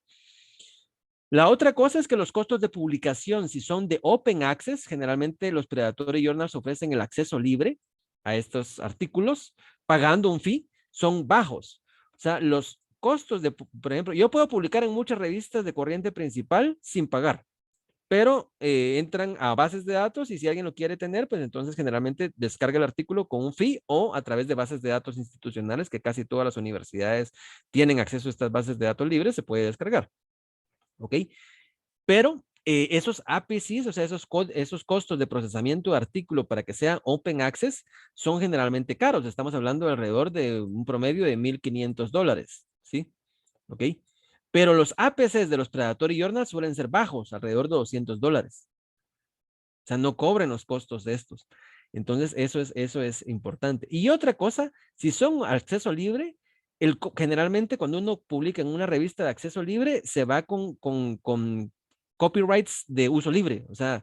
La otra cosa es que los costos de publicación, si son de open access, generalmente los predatory journals ofrecen el acceso libre a estos artículos, pagando un fee, son bajos. O sea, los costos por ejemplo, yo puedo publicar en muchas revistas de corriente principal sin pagar. pero entran a bases de datos y si alguien lo quiere tener, pues entonces generalmente descarga el artículo con un fee o a través de bases de datos institucionales que casi todas las universidades tienen acceso a estas bases de datos libres, se puede descargar. ¿Ok? Pero esos APCs, o sea, esos costos de procesamiento de artículo para que sea open access, son generalmente caros. Estamos hablando de alrededor de un promedio de $1,500, ¿sí? ¿Ok? Pero los APCs de los Predatory Journals suelen ser bajos, alrededor de $200. O sea, no cobren los costos de estos. Entonces, eso es importante. Y otra cosa, si son acceso libre, generalmente cuando uno publica en una revista de acceso libre, se va con copyrights de uso libre. O sea,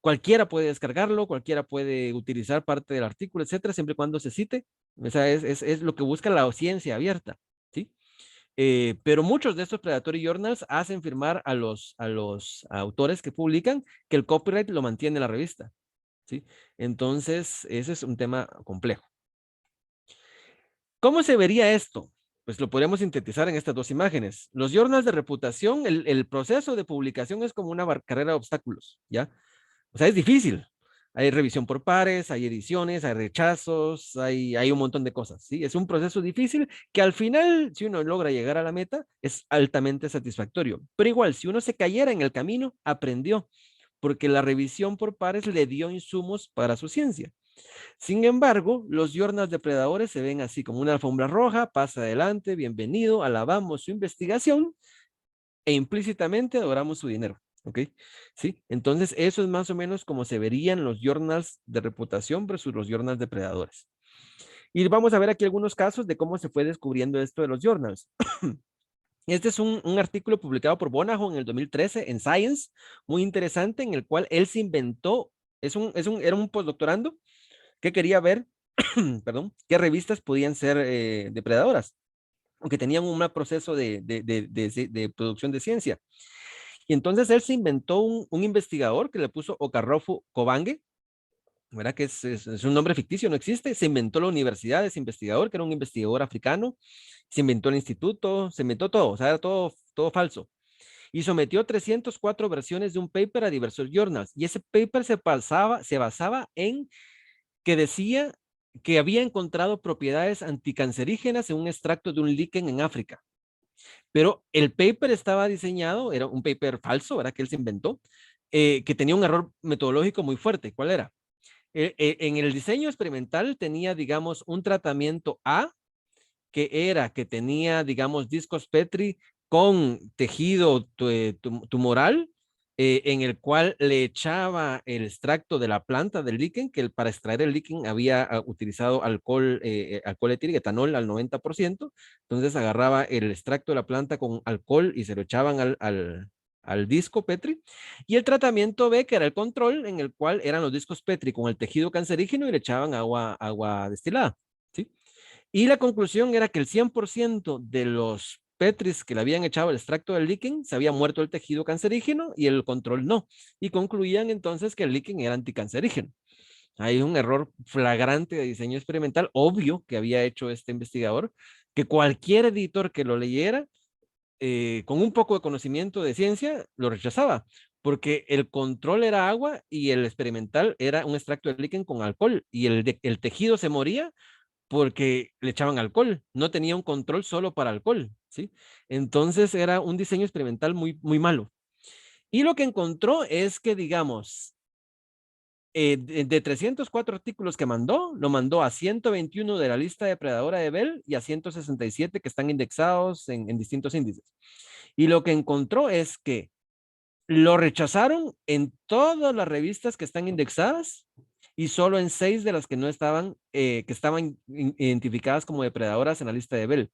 cualquiera puede descargarlo, cualquiera puede utilizar parte del artículo, etcétera, siempre y cuando se cite. O sea, es lo que busca la ciencia abierta, ¿sí? Pero muchos de estos predatory journals hacen firmar a los autores que publican que el copyright lo mantiene la revista, ¿sí? Entonces, ese es un tema complejo. ¿Cómo se vería esto? Pues lo podemos sintetizar en estas dos imágenes. Los journals de reputación, el proceso de publicación es como una carrera de obstáculos, ¿ya? O sea, es difícil. Hay revisión por pares, hay ediciones, hay rechazos, hay un montón de cosas, ¿sí? Es un proceso difícil que al final, si uno logra llegar a la meta, es altamente satisfactorio. Pero igual, si uno se cayera en el camino, aprendió, porque la revisión por pares le dio insumos para su ciencia. Sin embargo, los journals depredadores se ven así como una alfombra roja, pasa adelante, bienvenido, alabamos su investigación e implícitamente adoramos su dinero. ¿Ok? Sí, entonces eso es más o menos como se verían los journals de reputación versus los journals depredadores. Y vamos a ver aquí algunos casos de cómo se fue descubriendo esto de los journals. Este es un artículo publicado por Bonajo en el 2013 en Science, muy interesante, en el cual él se inventó, era un postdoctorando que quería ver, perdón, qué revistas podían ser depredadoras, o que tenían un proceso de producción de ciencia. Y entonces él se inventó un investigador que le puso Okarrofu Kobange, ¿verdad? Que es un nombre ficticio, no existe. Se inventó la universidad de ese investigador, que era un investigador africano. Se inventó el instituto, se inventó todo, o sea, era todo falso. Y sometió 304 versiones de un paper a diversos journals. Y ese paper se basaba en que decía que había encontrado propiedades anticancerígenas en un extracto de un líquen en África. Pero el paper estaba diseñado, era un paper falso, ¿verdad? Que él se inventó, que tenía un error metodológico muy fuerte. ¿Cuál era? En el diseño experimental tenía, digamos, un tratamiento A, que tenía, digamos, discos Petri con tejido tumoral, en el cual le echaba el extracto de la planta del líquen, que para extraer el líquen había utilizado alcohol etílico, etanol al 90%. Entonces agarraba el extracto de la planta con alcohol y se lo echaban al disco Petri. Y el tratamiento B, que era el control, en el cual eran los discos Petri con el tejido cancerígeno y le echaban agua destilada, ¿sí? Y la conclusión era que el 100% de los Petris que le habían echado el extracto del líquen se había muerto el tejido cancerígeno y el control no. Y concluían entonces que el líquen era anticancerígeno. Hay un error flagrante de diseño experimental, obvio, que había hecho este investigador, que cualquier editor que lo leyera, con un poco de conocimiento de ciencia, lo rechazaba, porque el control era agua y el experimental era un extracto de líquen con alcohol y el tejido se moría porque le echaban alcohol, no tenía un control solo para alcohol, ¿sí? Entonces era un diseño experimental muy, muy malo. Y lo que encontró es que, digamos, de 304 artículos que mandó, lo mandó a 121 de la lista depredadora de Bell y a 167 que están indexados en distintos índices. Y lo que encontró es que lo rechazaron en todas las revistas que están indexadas y solo en 6 de las que no estaban, que estaban identificadas como depredadoras en la lista de Bell.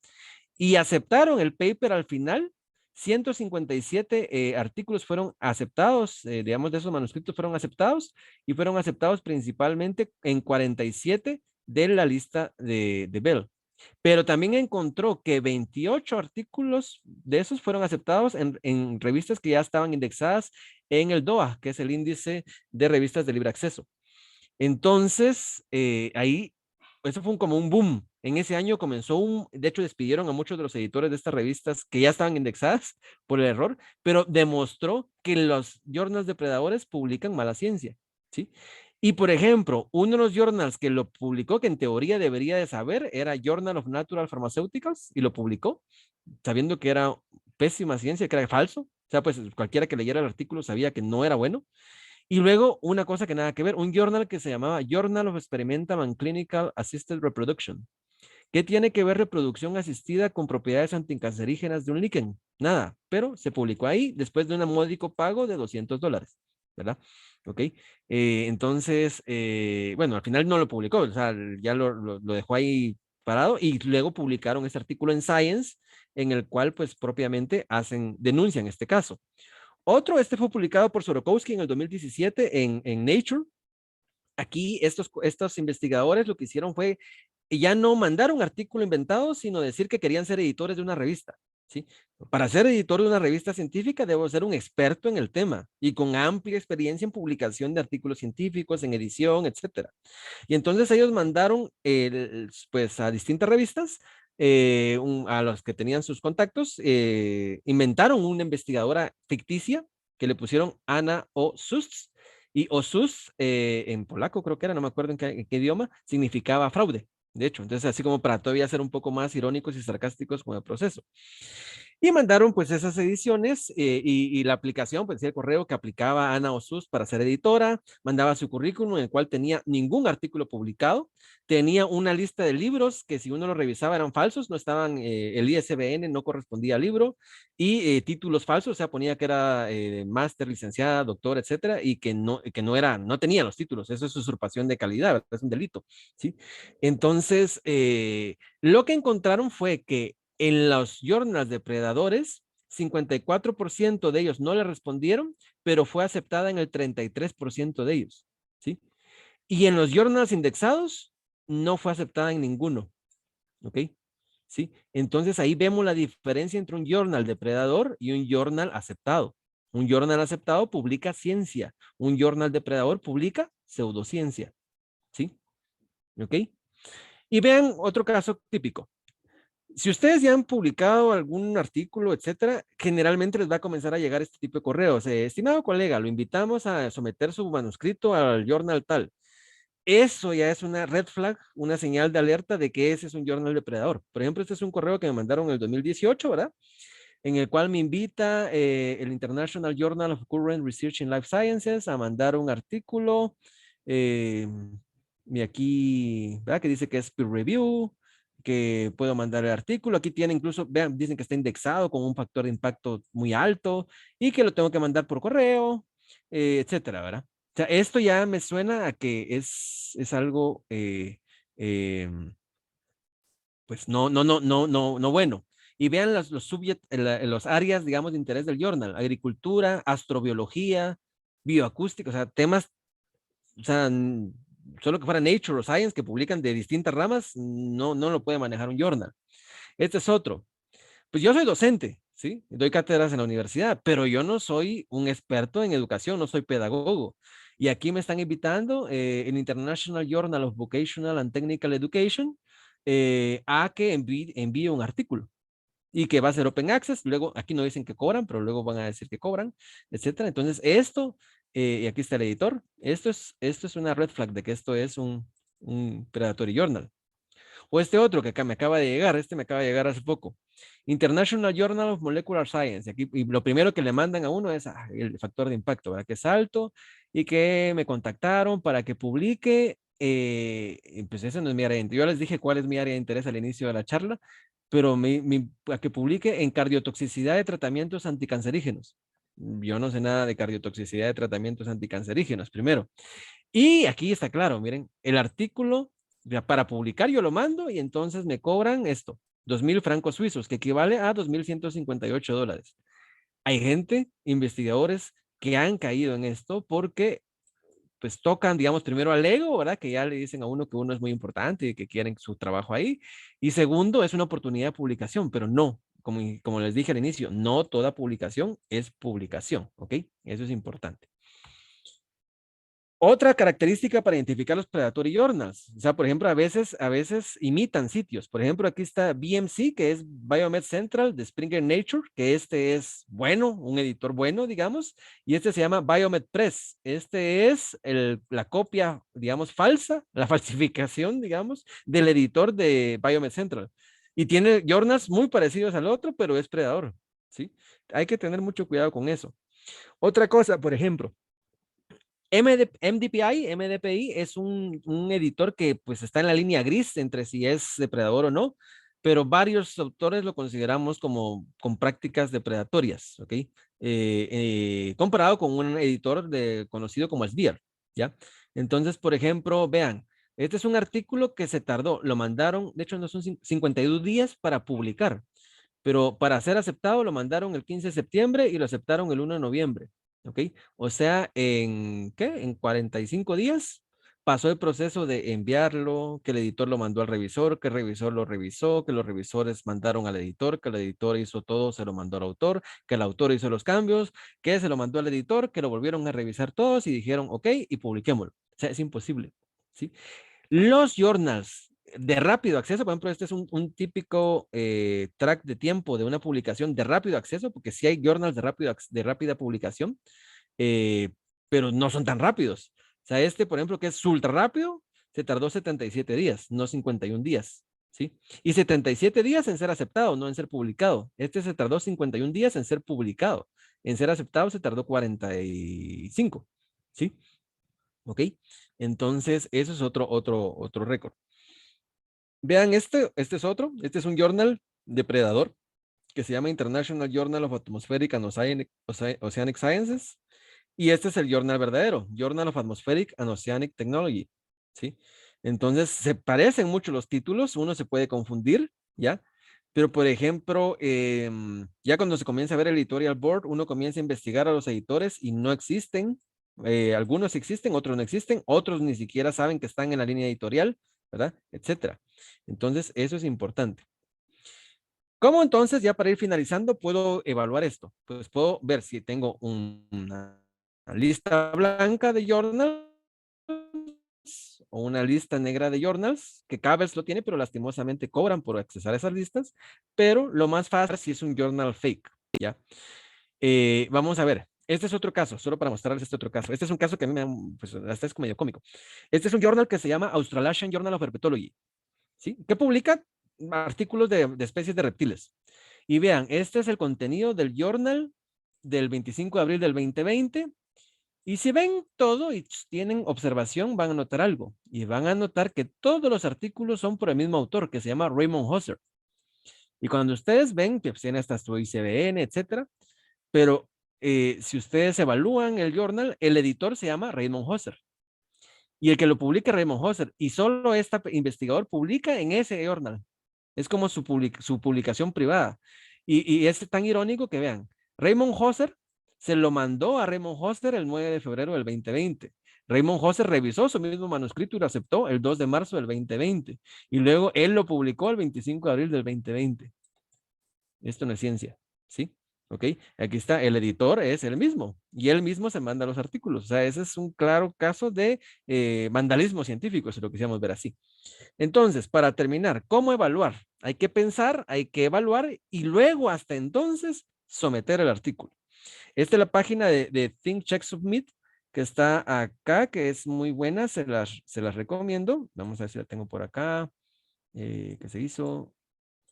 Y aceptaron el paper al final. 157 artículos fueron aceptados, digamos, de esos manuscritos fueron aceptados y fueron aceptados principalmente en 47 de la lista de Bell. Pero también encontró que 28 artículos de esos fueron aceptados en revistas que ya estaban indexadas en el DOA, que es el índice de revistas de libre acceso. Entonces, ahí eso fue como un boom. En ese año comenzó de hecho despidieron a muchos de los editores de estas revistas que ya estaban indexadas por el error, pero demostró que los journals depredadores publican mala ciencia, ¿sí? Y por ejemplo, uno de los journals que lo publicó, que en teoría debería de saber, era Journal of Natural Pharmaceuticals, y lo publicó, sabiendo que era pésima ciencia, que era falso. O sea, pues cualquiera que leyera el artículo sabía que no era bueno. Y luego una cosa que nada que ver, un journal que se llamaba Journal of Experimental and Clinical Assisted Reproduction. ¿Qué tiene que ver reproducción asistida con propiedades anticancerígenas de un líquen? Nada, pero se publicó ahí después de un módico pago de $200, ¿verdad? Ok, entonces, bueno, al final no lo publicó, o sea, ya lo dejó ahí parado y luego publicaron este artículo en Science en el cual pues propiamente denuncian este caso. Otro, este fue publicado por Sorokowski en el 2017 en Nature. Aquí estos investigadores lo que hicieron fue ya no mandar un artículo inventado, sino decir que querían ser editores de una revista, ¿sí? Para ser editor de una revista científica debo ser un experto en el tema y con amplia experiencia en publicación de artículos científicos, en edición, etcétera. Y entonces ellos mandaron pues a distintas revistas, a los que tenían sus contactos, inventaron una investigadora ficticia que le pusieron Anna Osus, y Osus en polaco creo que era, no me acuerdo en qué idioma, significaba fraude. De hecho, entonces así como para todavía ser un poco más irónicos y sarcásticos con el proceso. Y mandaron pues esas ediciones y la aplicación, pues el correo que aplicaba Ana Osus para ser editora, mandaba su currículum en el cual tenía ningún artículo publicado, tenía una lista de libros que si uno lo revisaba eran falsos, no estaban, el ISBN no correspondía al libro, y títulos falsos, o sea, ponía que era máster, licenciada, doctor, etcétera, y que no tenía los títulos, eso es usurpación de calidad, ¿verdad? Es un delito, ¿sí? Entonces, lo que encontraron fue que en los journals de predadores, 54% de ellos no le respondieron, pero fue aceptada en el 33% de ellos, ¿sí? Y en los journals indexados, no fue aceptada en ninguno, ¿ok? ¿Sí? Entonces ahí vemos la diferencia entre un journal depredador y un journal aceptado. Un journal aceptado publica ciencia, un journal depredador publica pseudociencia, ¿sí? ¿Ok? Y vean otro caso típico. Si ustedes ya han publicado algún artículo, etcétera, generalmente les va a comenzar a llegar este tipo de correos. Estimado colega, lo invitamos a someter su manuscrito al journal tal. Eso ya es una red flag, una señal de alerta de que ese es un journal depredador. Por ejemplo, este es un correo que me mandaron en el 2018, ¿verdad? En el cual me invita el International Journal of Current Research in Life Sciences a mandar un artículo. Y aquí, ¿verdad? Que dice que es peer review, que puedo mandar el artículo. Aquí tiene incluso, vean, dicen que está indexado con un factor de impacto muy alto y que lo tengo que mandar por correo, etcétera, ¿verdad? O sea, esto ya me suena a que es algo, pues no bueno. Y vean los áreas, digamos, de interés del journal: agricultura, astrobiología, bioacústica, o sea, temas, o sea, solo que fuera Nature o Science, que publican de distintas ramas, no lo puede manejar un journal. Este es otro. Pues yo soy docente, ¿sí? Doy cátedras en la universidad, pero yo no soy un experto en educación, no soy pedagogo. Y aquí me están invitando el International Journal of Vocational and Technical Education a que envíe un artículo y que va a ser open access. Luego, aquí no dicen que cobran, pero luego van a decir que cobran, etcétera. Entonces, esto, y aquí está el editor, esto es una red flag de que esto es un predatory journal. O este otro que acá me acaba de llegar, este me acaba de llegar hace poco. International Journal of Molecular Science. Aquí, y lo primero que le mandan a uno es el factor de impacto, ¿verdad? Que es alto y que me contactaron para que publique. Pues esa no es mi área de interés. Yo les dije cuál es mi área de interés al inicio de la charla, pero a que publique en cardiotoxicidad de tratamientos anticancerígenos. Yo no sé nada de cardiotoxicidad de tratamientos anticancerígenos, primero. Y aquí está claro, miren, el artículo ya para publicar yo lo mando y entonces me cobran esto, 2,000 francos suizos, que equivale a $2,158. Hay gente, investigadores, que han caído en esto porque pues tocan, digamos, primero al ego, ¿verdad? Que ya le dicen a uno que uno es muy importante y que quieren su trabajo ahí. Y segundo, es una oportunidad de publicación, pero no, como les dije al inicio, no toda publicación es publicación, ¿ok? Eso es importante. Otra característica para identificar los predatory journals, o sea, por ejemplo, a veces imitan sitios. Por ejemplo, aquí está BMC, que es Biomed Central de Springer Nature, que este es bueno, un editor bueno, digamos, y este se llama Biomed Press. Este es la copia, digamos, falsa, la falsificación, digamos, del editor de Biomed Central. Y tiene journals muy parecidos al otro, pero es predador, ¿sí? Hay que tener mucho cuidado con eso. Otra cosa, por ejemplo, MDPI es un editor que pues está en la línea gris entre si es depredador o no, pero varios autores lo consideramos como con prácticas depredatorias, ¿ok? Comparado con un editor conocido como Sbear, ¿ya? Entonces, por ejemplo, vean, este es un artículo que se tardó, lo mandaron, de hecho no son 52 días para publicar, pero para ser aceptado lo mandaron el 15 de septiembre y lo aceptaron el 1 de noviembre. ¿Ok? O sea, en 45 días pasó el proceso de enviarlo, que el editor lo mandó al revisor, que el revisor lo revisó, que los revisores mandaron al editor, que el editor hizo todo, se lo mandó al autor, que el autor hizo los cambios, que se lo mandó al editor, que lo volvieron a revisar todos y dijeron, ok, y publiquémoslo. O sea, es imposible, ¿sí? Los journals de rápido acceso, por ejemplo, este es un típico track de tiempo de una publicación de rápido acceso, porque sí hay journals de rápida publicación, eh, pero no son tan rápidos. O sea, este, por ejemplo, que es ultra rápido, se tardó 77 días, no 51 días, ¿sí? Y 77 días en ser aceptado, no en ser publicado. Este se tardó 51 días en ser publicado. En ser aceptado se tardó 45, ¿sí? ¿Ok? Entonces, eso es otro récord. Vean, este es otro. Este es un journal depredador que se llama International Journal of Atmospheric and Oceanic Sciences. Y este es el journal verdadero, Journal of Atmospheric and Oceanic Technology. ¿Sí? Entonces, se parecen mucho los títulos, uno se puede confundir, ¿ya? Pero, por ejemplo, ya cuando se comienza a ver el editorial board, uno comienza a investigar a los editores y no existen. Algunos existen, otros no existen, otros ni siquiera saben que están en la línea editorial, ¿verdad? Etcétera. Entonces, eso es importante. ¿Cómo entonces, ya para ir finalizando, puedo evaluar esto? Pues puedo ver si tengo una lista blanca de journals o una lista negra de journals, que cada vez lo tiene, pero lastimosamente cobran por accesar a esas listas, pero lo más fácil si es un journal fake, ¿ya? Vamos a ver, este es otro caso, solo para mostrarles este otro caso. Este es un caso que a mí pues hasta es medio cómico. Este es un journal que se llama Australasian Journal of Herpetology, ¿sí? Que publica artículos de especies de reptiles. Y vean, este es el contenido del journal del 25 de abril del 2020. Y si ven todo y tienen observación, van a notar algo. Y van a notar que todos los artículos son por el mismo autor, que se llama Raymond Husser. Y cuando ustedes ven, que tiene hasta su ICBN, etcétera, pero si ustedes evalúan el journal, el editor se llama Raymond Husser. Y el que lo publica es Raymond Husser. Y solo este investigador publica en ese journal. Es como su publicación privada. Y es tan irónico que vean, Raymond Husser se lo mandó a Raymond Husser el 9 de febrero del 2020. Raymond Husser revisó su mismo manuscrito y lo aceptó el 2 de marzo del 2020. Y luego él lo publicó el 25 de abril del 2020. Esto no es ciencia, ¿sí? ¿Ok? Aquí está, el editor es el mismo y él mismo se manda los artículos. O sea, ese es un claro caso de vandalismo científico, si lo quisiéramos ver así. Entonces, para terminar, ¿cómo evaluar? Hay que pensar, hay que evaluar y luego hasta entonces someter el artículo. Esta es la página de Think, Check, Submit que está acá, que es muy buena, se las recomiendo. Vamos a ver si la tengo por acá, que se hizo.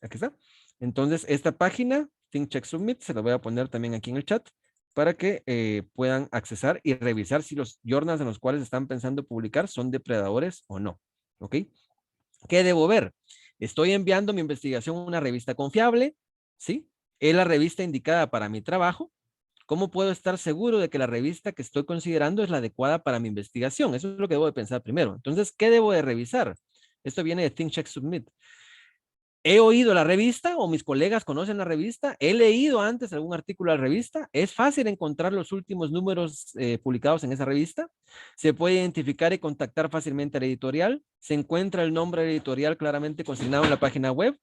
Aquí está. Entonces, esta página, Think, Check, Submit, se la voy a poner también aquí en el chat para que puedan accesar y revisar si los journals en los cuales están pensando publicar son depredadores o no. ¿Ok? ¿Qué debo ver? Estoy enviando mi investigación a una revista confiable, ¿sí? Es la revista indicada para mi trabajo. ¿Cómo puedo estar seguro de que la revista que estoy considerando es la adecuada para mi investigación? Eso es lo que debo de pensar primero. Entonces, ¿qué debo de revisar? Esto viene de Think, Check, Submit. ¿He oído la revista o mis colegas conocen la revista? ¿He leído antes algún artículo de la revista? ¿Es fácil encontrar los últimos números publicados en esa revista? ¿Se puede identificar y contactar fácilmente al editorial? ¿Se encuentra el nombre del editorial claramente consignado en la página web?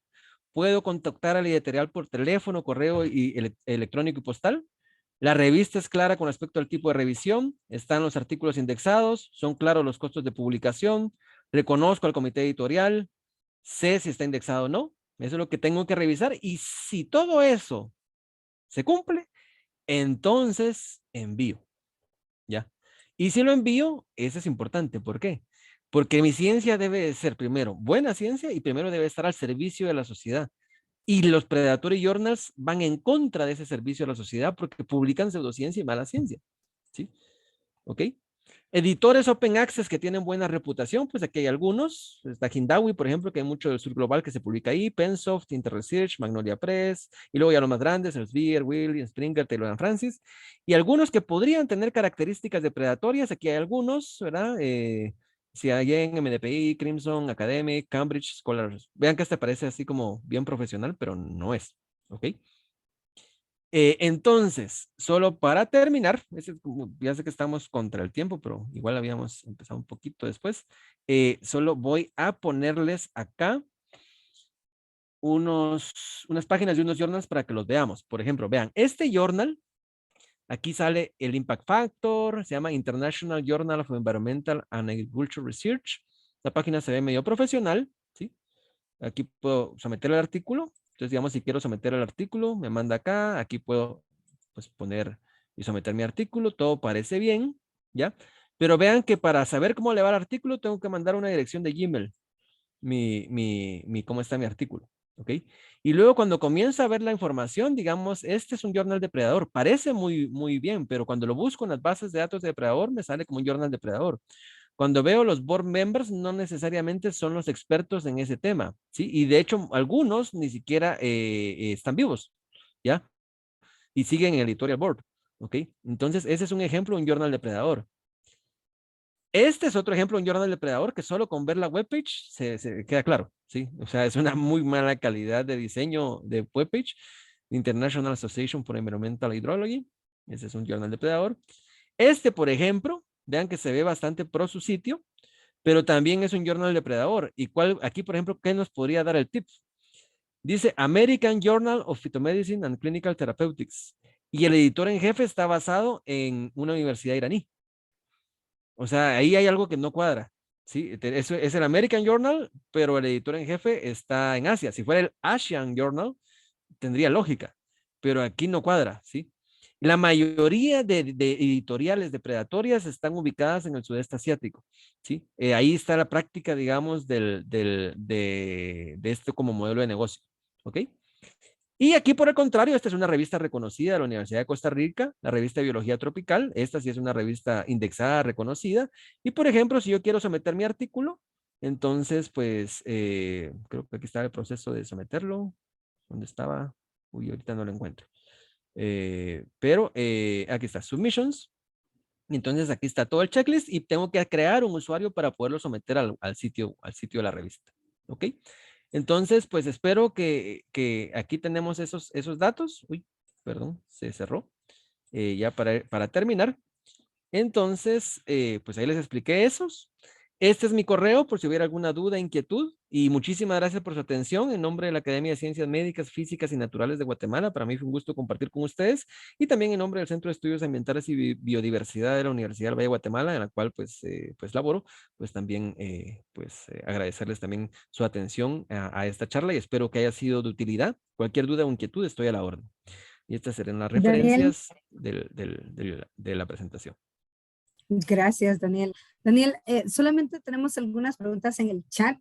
¿Puedo contactar al editorial por teléfono, correo y electrónico y postal? La revista es clara con respecto al tipo de revisión, están los artículos indexados, son claros los costos de publicación, reconozco al comité editorial, sé si está indexado o no, eso es lo que tengo que revisar y si todo eso se cumple, entonces envío, ¿ya? Y si lo envío, eso es importante, ¿por qué? Porque mi ciencia debe ser primero buena ciencia y primero debe estar al servicio de la sociedad. Y los predatory journals van en contra de ese servicio a la sociedad porque publican pseudociencia y mala ciencia, ¿sí? ¿Ok? Editores open access que tienen buena reputación, pues aquí hay algunos. Está Hindawi, por ejemplo, que hay mucho del sur global que se publica ahí, Pensoft, Interresearch, Magnolia Press, y luego ya los más grandes, Elsevier, Williams, Springer, Taylor and Francis, y algunos que podrían tener características depredatorias, aquí hay algunos, ¿verdad? CIN, MDPI, Crimson, Academic, Cambridge, Scholars. Vean que este parece así como bien profesional, pero no es, ¿ok? Entonces, solo para terminar, ya sé que estamos contra el tiempo, pero igual habíamos empezado un poquito después. Solo voy a ponerles acá unas páginas de unos journals para que los veamos. Por ejemplo, vean, este journal, aquí sale el Impact Factor, se llama International Journal of Environmental and Agricultural Research. La página se ve medio profesional, ¿sí? Aquí puedo someter el artículo. Entonces, digamos, si quiero someter el artículo, me manda acá. Aquí puedo, pues, poner y someter mi artículo. Todo parece bien, ¿ya? Pero vean que para saber cómo le va el artículo, tengo que mandar una dirección de Gmail. Cómo está mi artículo, ¿ok? Y luego cuando comienza a ver la información, digamos, este es un journal depredador. Parece muy, muy bien, pero cuando lo busco en las bases de datos de depredador, me sale como un journal depredador. Cuando veo los board members, no necesariamente son los expertos en ese tema, ¿sí? Y de hecho, algunos ni siquiera están vivos, ¿ya? Y siguen en el editorial board, ¿ok? Entonces, ese es un ejemplo, un journal depredador. Este es otro ejemplo, un journal depredador que solo con ver la webpage se queda claro, ¿sí? O sea, es una muy mala calidad de diseño de webpage. International Association for Environmental Hydrology. Ese es un journal depredador. Este, por ejemplo, vean que se ve bastante pro su sitio, pero también es un journal depredador. ¿Y cuál, aquí, por ejemplo, qué nos podría dar el tip? Dice American Journal of Phytomedicine and Clinical Therapeutics. Y el editor en jefe está basado en una universidad iraní. O sea, ahí hay algo que no cuadra. Sí, eso es el American Journal, pero el editor en jefe está en Asia. Si fuera el Asian Journal, tendría lógica, pero aquí no cuadra, ¿sí? La mayoría de editoriales de predatorias están ubicadas en el sudeste asiático, ¿sí? Ahí está la práctica, digamos, de esto como modelo de negocio, ¿ok? Y aquí, por el contrario, esta es una revista reconocida de la Universidad de Costa Rica, la revista de Biología Tropical. Esta sí es una revista indexada, reconocida. Y, por ejemplo, si yo quiero someter mi artículo, entonces, pues, creo que aquí está el proceso de someterlo. ¿Dónde estaba? Uy, ahorita no lo encuentro. Pero aquí está, Submissions. Entonces, aquí está todo el checklist y tengo que crear un usuario para poderlo someter al sitio de la revista. ¿Ok? Entonces, pues espero que aquí tenemos esos datos. Uy, perdón, se cerró. Ya para terminar. Entonces, pues ahí les expliqué esos. Este es mi correo por si hubiera alguna duda, inquietud. Y muchísimas gracias por su atención. En nombre de la Academia de Ciencias Médicas, Físicas y Naturales de Guatemala, para mí fue un gusto compartir con ustedes. Y también en nombre del Centro de Estudios Ambientales y Biodiversidad de la Universidad del Valle de Guatemala, en la cual pues laboro, pues también agradecerles también su atención a esta charla y espero que haya sido de utilidad. Cualquier duda o inquietud, estoy a la orden. Y estas serán las Daniel, referencias de la presentación. gracias, Daniel. Daniel, solamente tenemos algunas preguntas en el chat.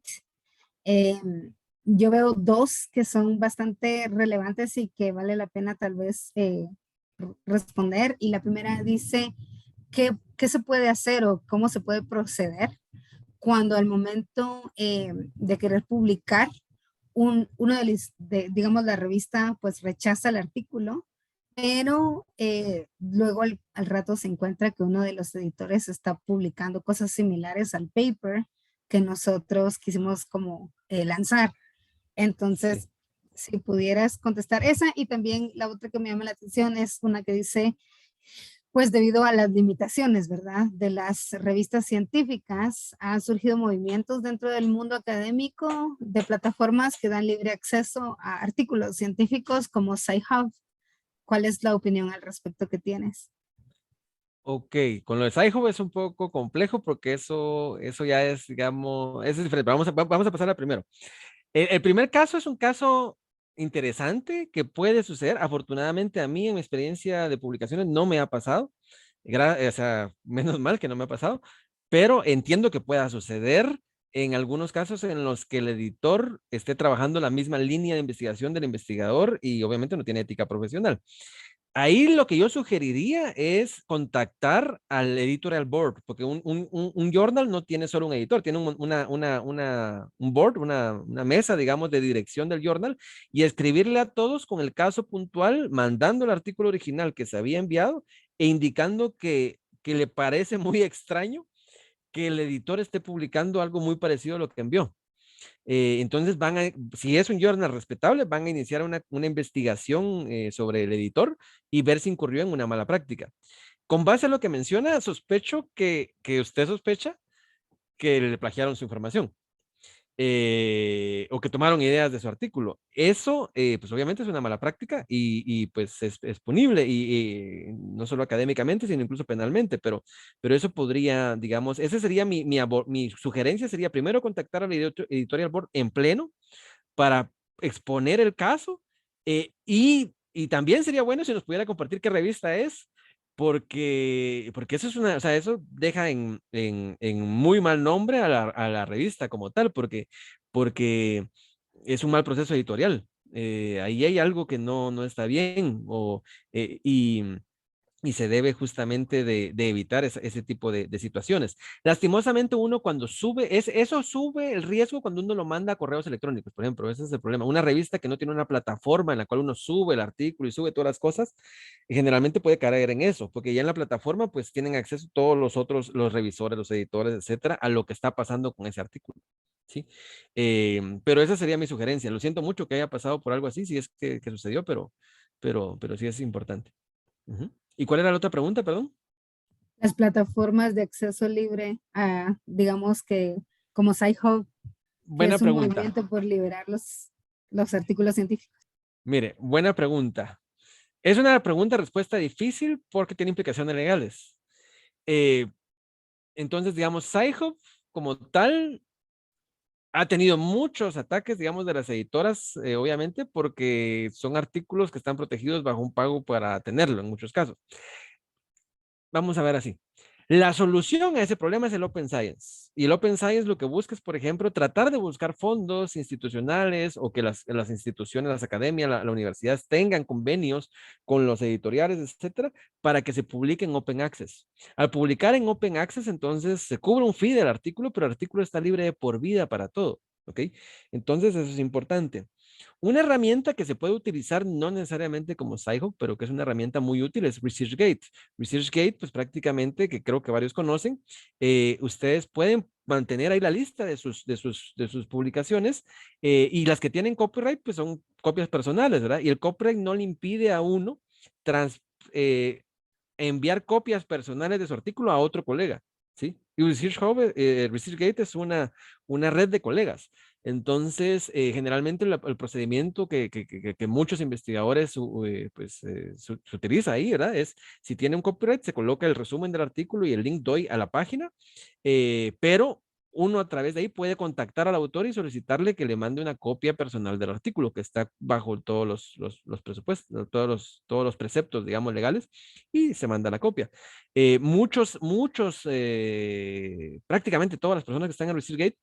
Yo veo dos que son bastante relevantes y que vale la pena tal vez responder. Y la primera dice, ¿qué se puede hacer o cómo se puede proceder cuando al momento de querer publicar uno digamos, la revista pues rechaza el artículo, pero luego al rato se encuentra que uno de los editores está publicando cosas similares al paper que nosotros quisimos como lanzar? Entonces, Sí. si pudieras contestar esa, y también la otra que me llama la atención es una que dice, pues debido a las limitaciones, ¿verdad?, de las revistas científicas, han surgido movimientos dentro del mundo académico de plataformas que dan libre acceso a artículos científicos como SciHub. ¿Cuál es la opinión al respecto que tienes? Ok, con lo de Sci-Hub es un poco complejo porque eso ya es, digamos, es diferente. Vamos a pasar al primero. El primer caso es un caso interesante que puede suceder. Afortunadamente a mí en mi experiencia de publicaciones no me ha pasado. O sea, menos mal que no me ha pasado, pero entiendo que pueda suceder en algunos casos en los que el editor esté trabajando la misma línea de investigación del investigador y obviamente no tiene ética profesional. Ahí lo que yo sugeriría es contactar al editorial board, porque un journal no tiene solo un editor, tiene un board, una mesa, digamos, de dirección del journal y escribirle a todos con el caso puntual, mandando el artículo original que se había enviado e indicando que le parece muy extraño que el editor esté publicando algo muy parecido a lo que envió. Entonces si es un journal respetable, van a iniciar una investigación sobre el editor y ver si incurrió en una mala práctica. Con base a lo que menciona, sospecho que usted sospecha que le plagiaron su información o que tomaron ideas de su artículo. Eso, pues obviamente es una mala práctica y pues es punible y no solo académicamente, sino incluso penalmente, pero eso podría, digamos, ese sería mi sugerencia sería primero contactar al editorial board en pleno para exponer el caso y también sería bueno si nos pudiera compartir qué revista es, porque eso es o sea, eso deja en muy mal nombre a la revista como tal, porque es un mal proceso editorial. Ahí hay algo que no está bien y se debe justamente de evitar ese tipo de situaciones. Lastimosamente uno cuando sube, eso sube el riesgo cuando uno lo manda a correos electrónicos, por ejemplo, ese es el problema. Una revista que no tiene una plataforma en la cual uno sube el artículo y sube todas las cosas, generalmente puede caer en eso, porque ya en la plataforma pues tienen acceso todos los otros, los revisores, los editores, etcétera, a lo que está pasando con ese artículo. ¿Sí? Pero esa sería mi sugerencia. Lo siento mucho que haya pasado por algo así, si es que sucedió, pero sí es importante. Ujú. ¿Y cuál era la otra pregunta, perdón? Las plataformas de acceso libre, digamos que como Sci-Hub, que Buena es un pregunta. movimiento por liberar los artículos científicos. Mire, buena pregunta. Es una respuesta difícil porque tiene implicaciones legales. Eh, entonces, digamos, Sci-Hub como tal ha tenido muchos ataques, digamos, de las editoras, obviamente, porque son artículos que están protegidos bajo un pago para tenerlo en muchos casos. Vamos a ver así. La solución a ese problema es el Open Science. Y el Open Science lo que busca es, por ejemplo, tratar de buscar fondos institucionales o que las instituciones, las academias, las universidades tengan convenios con los editoriales, etcétera, para que se publique en Open Access. Al publicar en Open Access, entonces se cubre un fee del artículo, pero el artículo está libre de por vida para todo. ¿Ok? Entonces, eso es importante. Una herramienta que se puede utilizar no necesariamente como Sci-Hub, pero que es una herramienta muy útil es ResearchGate. ResearchGate, pues prácticamente, que creo que varios conocen, ustedes pueden mantener ahí la lista de sus publicaciones y las que tienen copyright, pues son copias personales, ¿verdad? Y el copyright no le impide a uno trans, eh, enviar copias personales de su artículo a otro colega, ¿sí? Y ResearchGate es una red de colegas. Entonces, generalmente el procedimiento que muchos investigadores se utiliza ahí, ¿verdad? Es, si tiene un copyright, se coloca el resumen del artículo y el link doy a la página, pero uno a través de ahí puede contactar al autor y solicitarle que le mande una copia personal del artículo que está bajo todos los presupuestos, todos los preceptos, digamos, legales, y se manda la copia. Prácticamente todas las personas que están en ResearchGate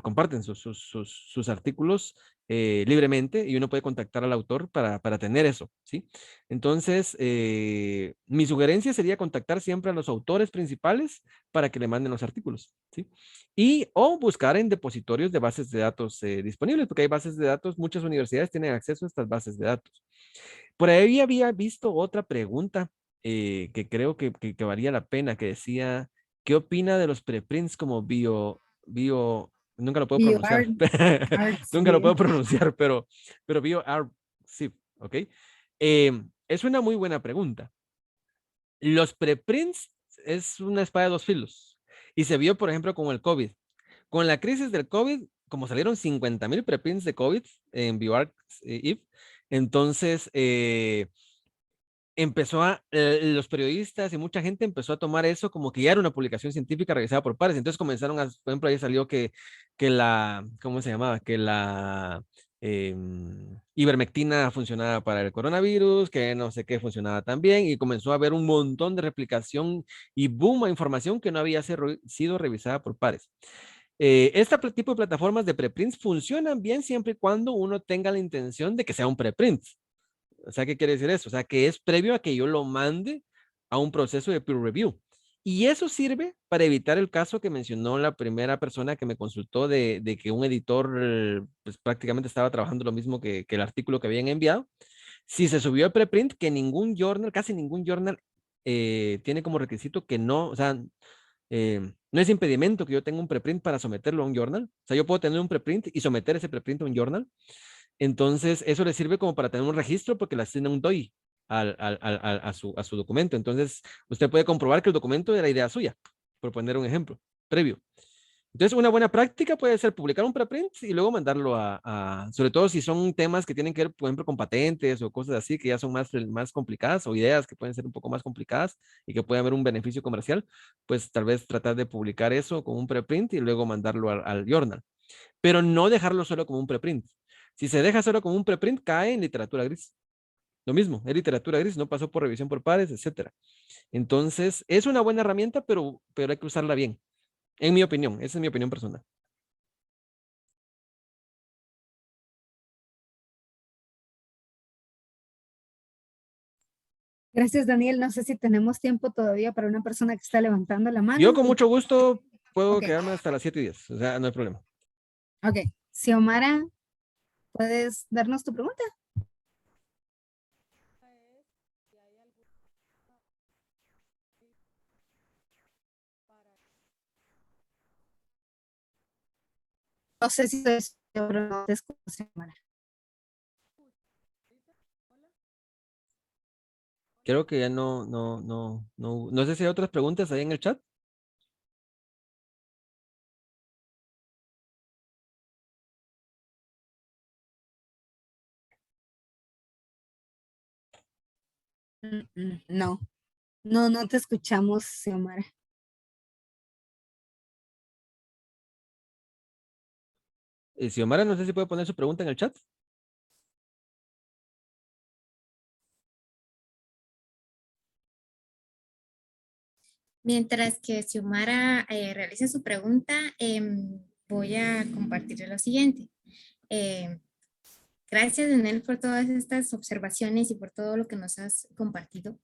comparten sus artículos libremente y uno puede contactar al autor para tener eso, ¿sí? Entonces, mi sugerencia sería contactar siempre a los autores principales para que le manden los artículos, ¿sí? O buscar en depositorios de bases de datos disponibles, porque hay bases de datos, muchas universidades tienen acceso a estas bases de datos. Por ahí había visto otra pregunta que creo que valía la pena, que decía, ¿qué opina de los preprints como nunca lo puedo pronunciar, nunca lo puedo pronunciar, pero BioArchive, sí, ¿ok? Es una muy buena pregunta. Los preprints es una espada de dos filos y se vio, por ejemplo, con el COVID. Con la crisis del COVID, como salieron 50,000 preprints de COVID en BioArchive, entonces los periodistas y mucha gente empezó a tomar eso como que ya era una publicación científica revisada por pares. Entonces comenzaron por ejemplo, ahí salió ¿cómo se llamaba? Que la ivermectina funcionaba para el coronavirus, que no sé qué funcionaba también, y comenzó a haber un montón de replicación y boom a información que no había sido revisada por pares. Tipo de plataformas de preprints funcionan bien siempre y cuando uno tenga la intención de que sea un preprint. O sea, ¿qué quiere decir eso? O sea, que es previo a que yo lo mande a un proceso de peer review. Y eso sirve para evitar el caso que mencionó la primera persona que me consultó de que un editor pues, prácticamente estaba trabajando lo mismo que el artículo que habían enviado. Si se subió el preprint, que ningún journal, casi ningún journal, tiene como requisito que no, o sea, no es impedimento que yo tenga un preprint para someterlo a un journal. O sea, yo puedo tener un preprint y someter ese preprint a un journal. Entonces, eso le sirve como para tener un registro porque le asigna un DOI a su documento. Entonces, usted puede comprobar que el documento era idea suya, por poner un ejemplo previo. Entonces, una buena práctica puede ser publicar un preprint y luego mandarlo sobre todo si son temas que tienen que ver, por ejemplo, con patentes o cosas así, que ya son más complicadas, o ideas que pueden ser un poco más complicadas y que puede haber un beneficio comercial, pues tal vez tratar de publicar eso con un preprint y luego mandarlo al journal. Pero no dejarlo solo como un preprint. Si se deja solo como un preprint, cae en literatura gris. Lo mismo, es literatura gris, no pasó por revisión por pares, etcétera. Entonces, es una buena herramienta, pero hay que usarla bien. En mi opinión, esa es mi opinión personal. Gracias, Daniel. No sé si tenemos tiempo todavía para una persona que está levantando la mano. Yo con mucho gusto puedo Ok. quedarme hasta las 7:10, o sea, no hay problema. Ok. Xiomara, ¿puedes darnos tu pregunta? No sé si pero no te escucho, Xiomara. Creo que ya no sé si hay otras preguntas ahí en el chat. No, no te escuchamos, Xiomara. Xiomara, no sé si puede poner su pregunta en el chat. Mientras que Xiomara realiza su pregunta, voy a compartir lo siguiente. Em, Gracias, Daniel, por todas estas observaciones y por todo lo que nos has compartido.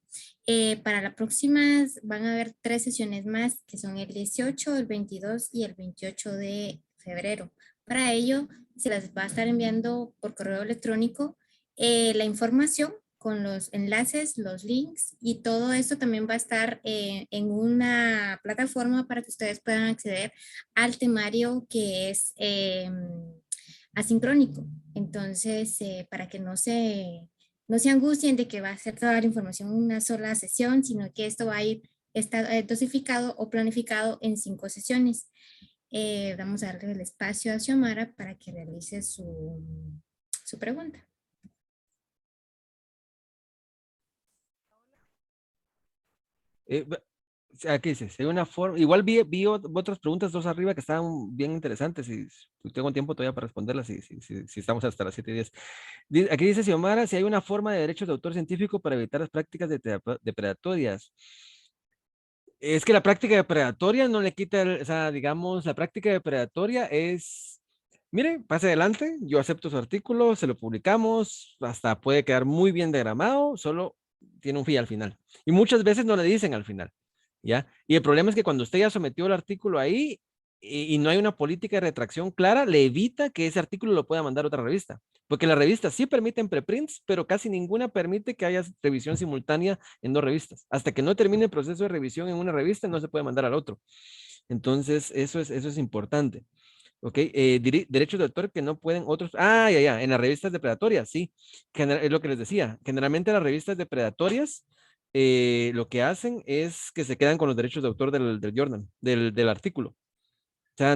Para la próxima van a haber 3 sesiones más, que son el 18, el 22 y el 28 de febrero. Para ello, se las va a estar enviando por correo electrónico la información con los enlaces, los links y todo esto también va a estar en una plataforma para que ustedes puedan acceder al temario que es asincrónico. Entonces, para que no se angustien de que va a ser toda la información en una sola sesión, sino que esto va a ir dosificado o planificado en 5 sesiones. Vamos a darle el espacio a Xiomara para que realice su pregunta. Aquí dice, hay una forma, igual vi otras preguntas, dos arriba que estaban bien interesantes y tengo tiempo todavía para responderlas si estamos hasta las 7:10. Aquí dice Xiomara, si hay una forma de derechos de autor científico para evitar las prácticas depredatorias. Es que la práctica depredatoria no le quita, o sea, digamos, la práctica depredatoria es, mire, pase adelante, yo acepto su artículo, se lo publicamos, hasta puede quedar muy bien diagramado, solo tiene un fin al final. Y muchas veces no le dicen al final. ¿Ya? Y el problema es que cuando usted ya sometió el artículo ahí y no hay una política de retracción clara, le evita que ese artículo lo pueda mandar a otra revista. Porque las revistas sí permiten preprints, pero casi ninguna permite que haya revisión simultánea en 2 revistas. Hasta que no termine el proceso de revisión en una revista, no se puede mandar al otro. Entonces, eso es importante. ¿Ok? Derechos de autor que no pueden otros. Ya, en las revistas depredatorias, sí. Es lo que les decía. Generalmente las revistas depredatorias lo que hacen es que se quedan con los derechos de autor del journal, del artículo. O sea,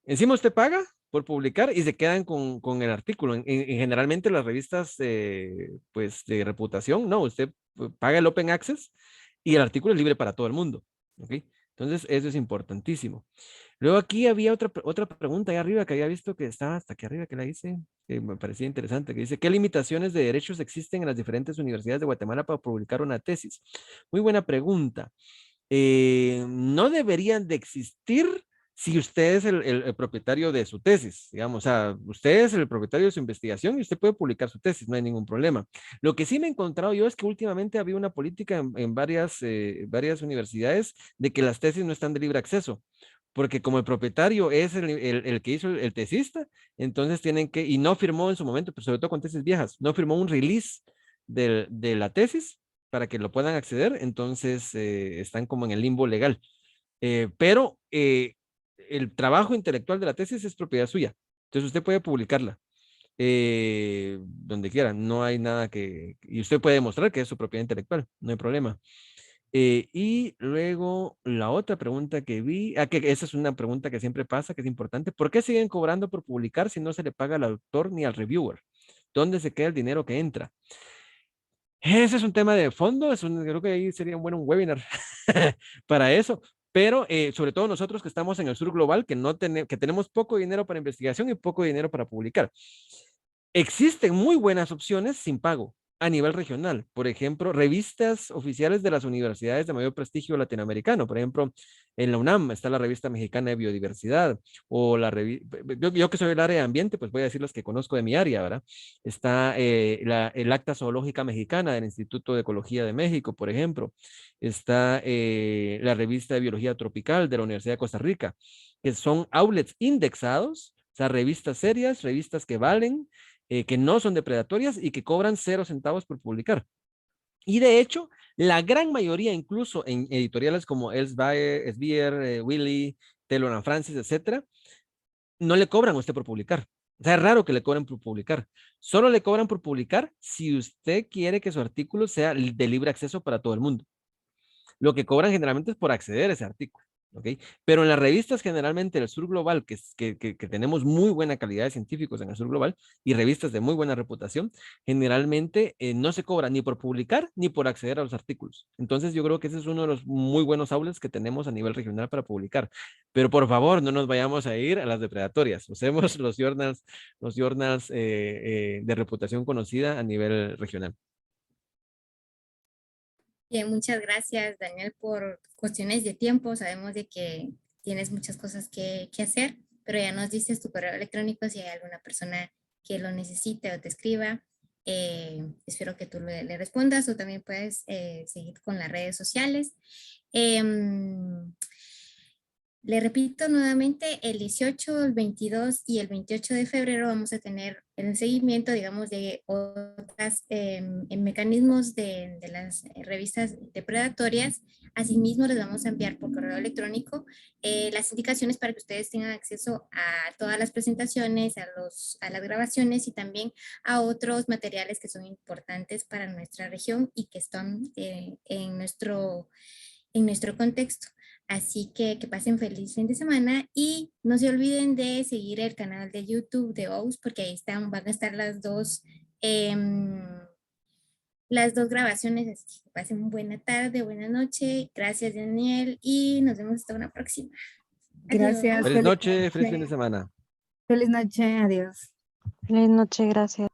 encima usted paga por publicar y se quedan con el artículo. Generalmente las revistas pues de reputación, no, usted paga el Open Access y el artículo es libre para todo el mundo. ¿Ok? Entonces, eso es importantísimo. Luego aquí había otra pregunta ahí arriba que había visto que estaba hasta aquí arriba que la hice, que me parecía interesante, que dice, ¿qué limitaciones de derechos existen en las diferentes universidades de Guatemala para publicar una tesis? Muy buena pregunta. No deberían de existir si usted es el propietario de su tesis, digamos, o sea, usted es el propietario de su investigación y usted puede publicar su tesis, no hay ningún problema. Lo que sí me he encontrado yo es que últimamente había una política en varias universidades de que las tesis no están de libre acceso, porque como el propietario es el que hizo el tesista, entonces tienen que, y no firmó en su momento, pero sobre todo con tesis viejas, no firmó un release de la tesis para que lo puedan acceder, entonces están como en el limbo legal. Pero el trabajo intelectual de la tesis es propiedad suya, entonces usted puede publicarla donde quiera, no hay nada y usted puede demostrar que es su propiedad intelectual, no hay problema. Y luego la otra pregunta que vi, que esa es una pregunta que siempre pasa, que es importante, ¿por qué siguen cobrando por publicar si no se le paga al autor ni al reviewer? ¿Dónde se queda el dinero que entra? Ese es un tema de fondo, creo que ahí sería un buen webinar para eso, pero sobre todo nosotros que estamos en el sur global, que tenemos poco dinero para investigación y poco dinero para publicar. Existen muy buenas opciones sin pago a nivel regional. Por ejemplo, revistas oficiales de las universidades de mayor prestigio latinoamericano. Por ejemplo, en la UNAM está la revista mexicana de biodiversidad o yo que soy del área de ambiente, pues voy a decir las que conozco de mi área, ¿verdad? Está el Acta Zoológica Mexicana del Instituto de Ecología de México, por ejemplo. Está la revista de Biología Tropical de la Universidad de Costa Rica, que son outlets indexados, o sea, revistas serias, revistas que valen, que no son depredatorias y que cobran 0 centavos por publicar. Y de hecho, la gran mayoría, incluso en editoriales como Elsevier, Willy, Taylor and Francis, etcétera, no le cobran a usted por publicar. O sea, es raro que le cobren por publicar. Solo le cobran por publicar si usted quiere que su artículo sea de libre acceso para todo el mundo. Lo que cobran generalmente es por acceder a ese artículo. ¿Ok? Pero en las revistas generalmente del sur global, que tenemos muy buena calidad de científicos en el sur global y revistas de muy buena reputación, generalmente no se cobra ni por publicar ni por acceder a los artículos. Entonces yo creo que ese es uno de los muy buenos outlets que tenemos a nivel regional para publicar. Pero por favor, no nos vayamos a ir a las depredatorias. Usemos los journals de reputación conocida a nivel regional. Bien, muchas gracias, Daniel, por cuestiones de tiempo. Sabemos de que tienes muchas cosas que hacer, pero ya nos dices tu correo electrónico si hay alguna persona que lo necesite o te escriba. Espero que tú le respondas o también puedes seguir con las redes sociales. Le repito nuevamente, el 18, el 22 y el 28 de febrero vamos a tener el seguimiento, digamos, de otras en mecanismos de las revistas depredatorias. Asimismo, les vamos a enviar por correo electrónico las indicaciones para que ustedes tengan acceso a todas las presentaciones, a las grabaciones y también a otros materiales que son importantes para nuestra región y que están en nuestro contexto. Así que pasen feliz fin de semana y no se olviden de seguir el canal de YouTube de OUS porque ahí van a estar las dos grabaciones. Así que pasen una buena tarde, buena noche. Gracias, Daniel, y nos vemos hasta una próxima. Gracias. Feliz noche, feliz fin de semana. Feliz noche, adiós. Feliz noche, gracias.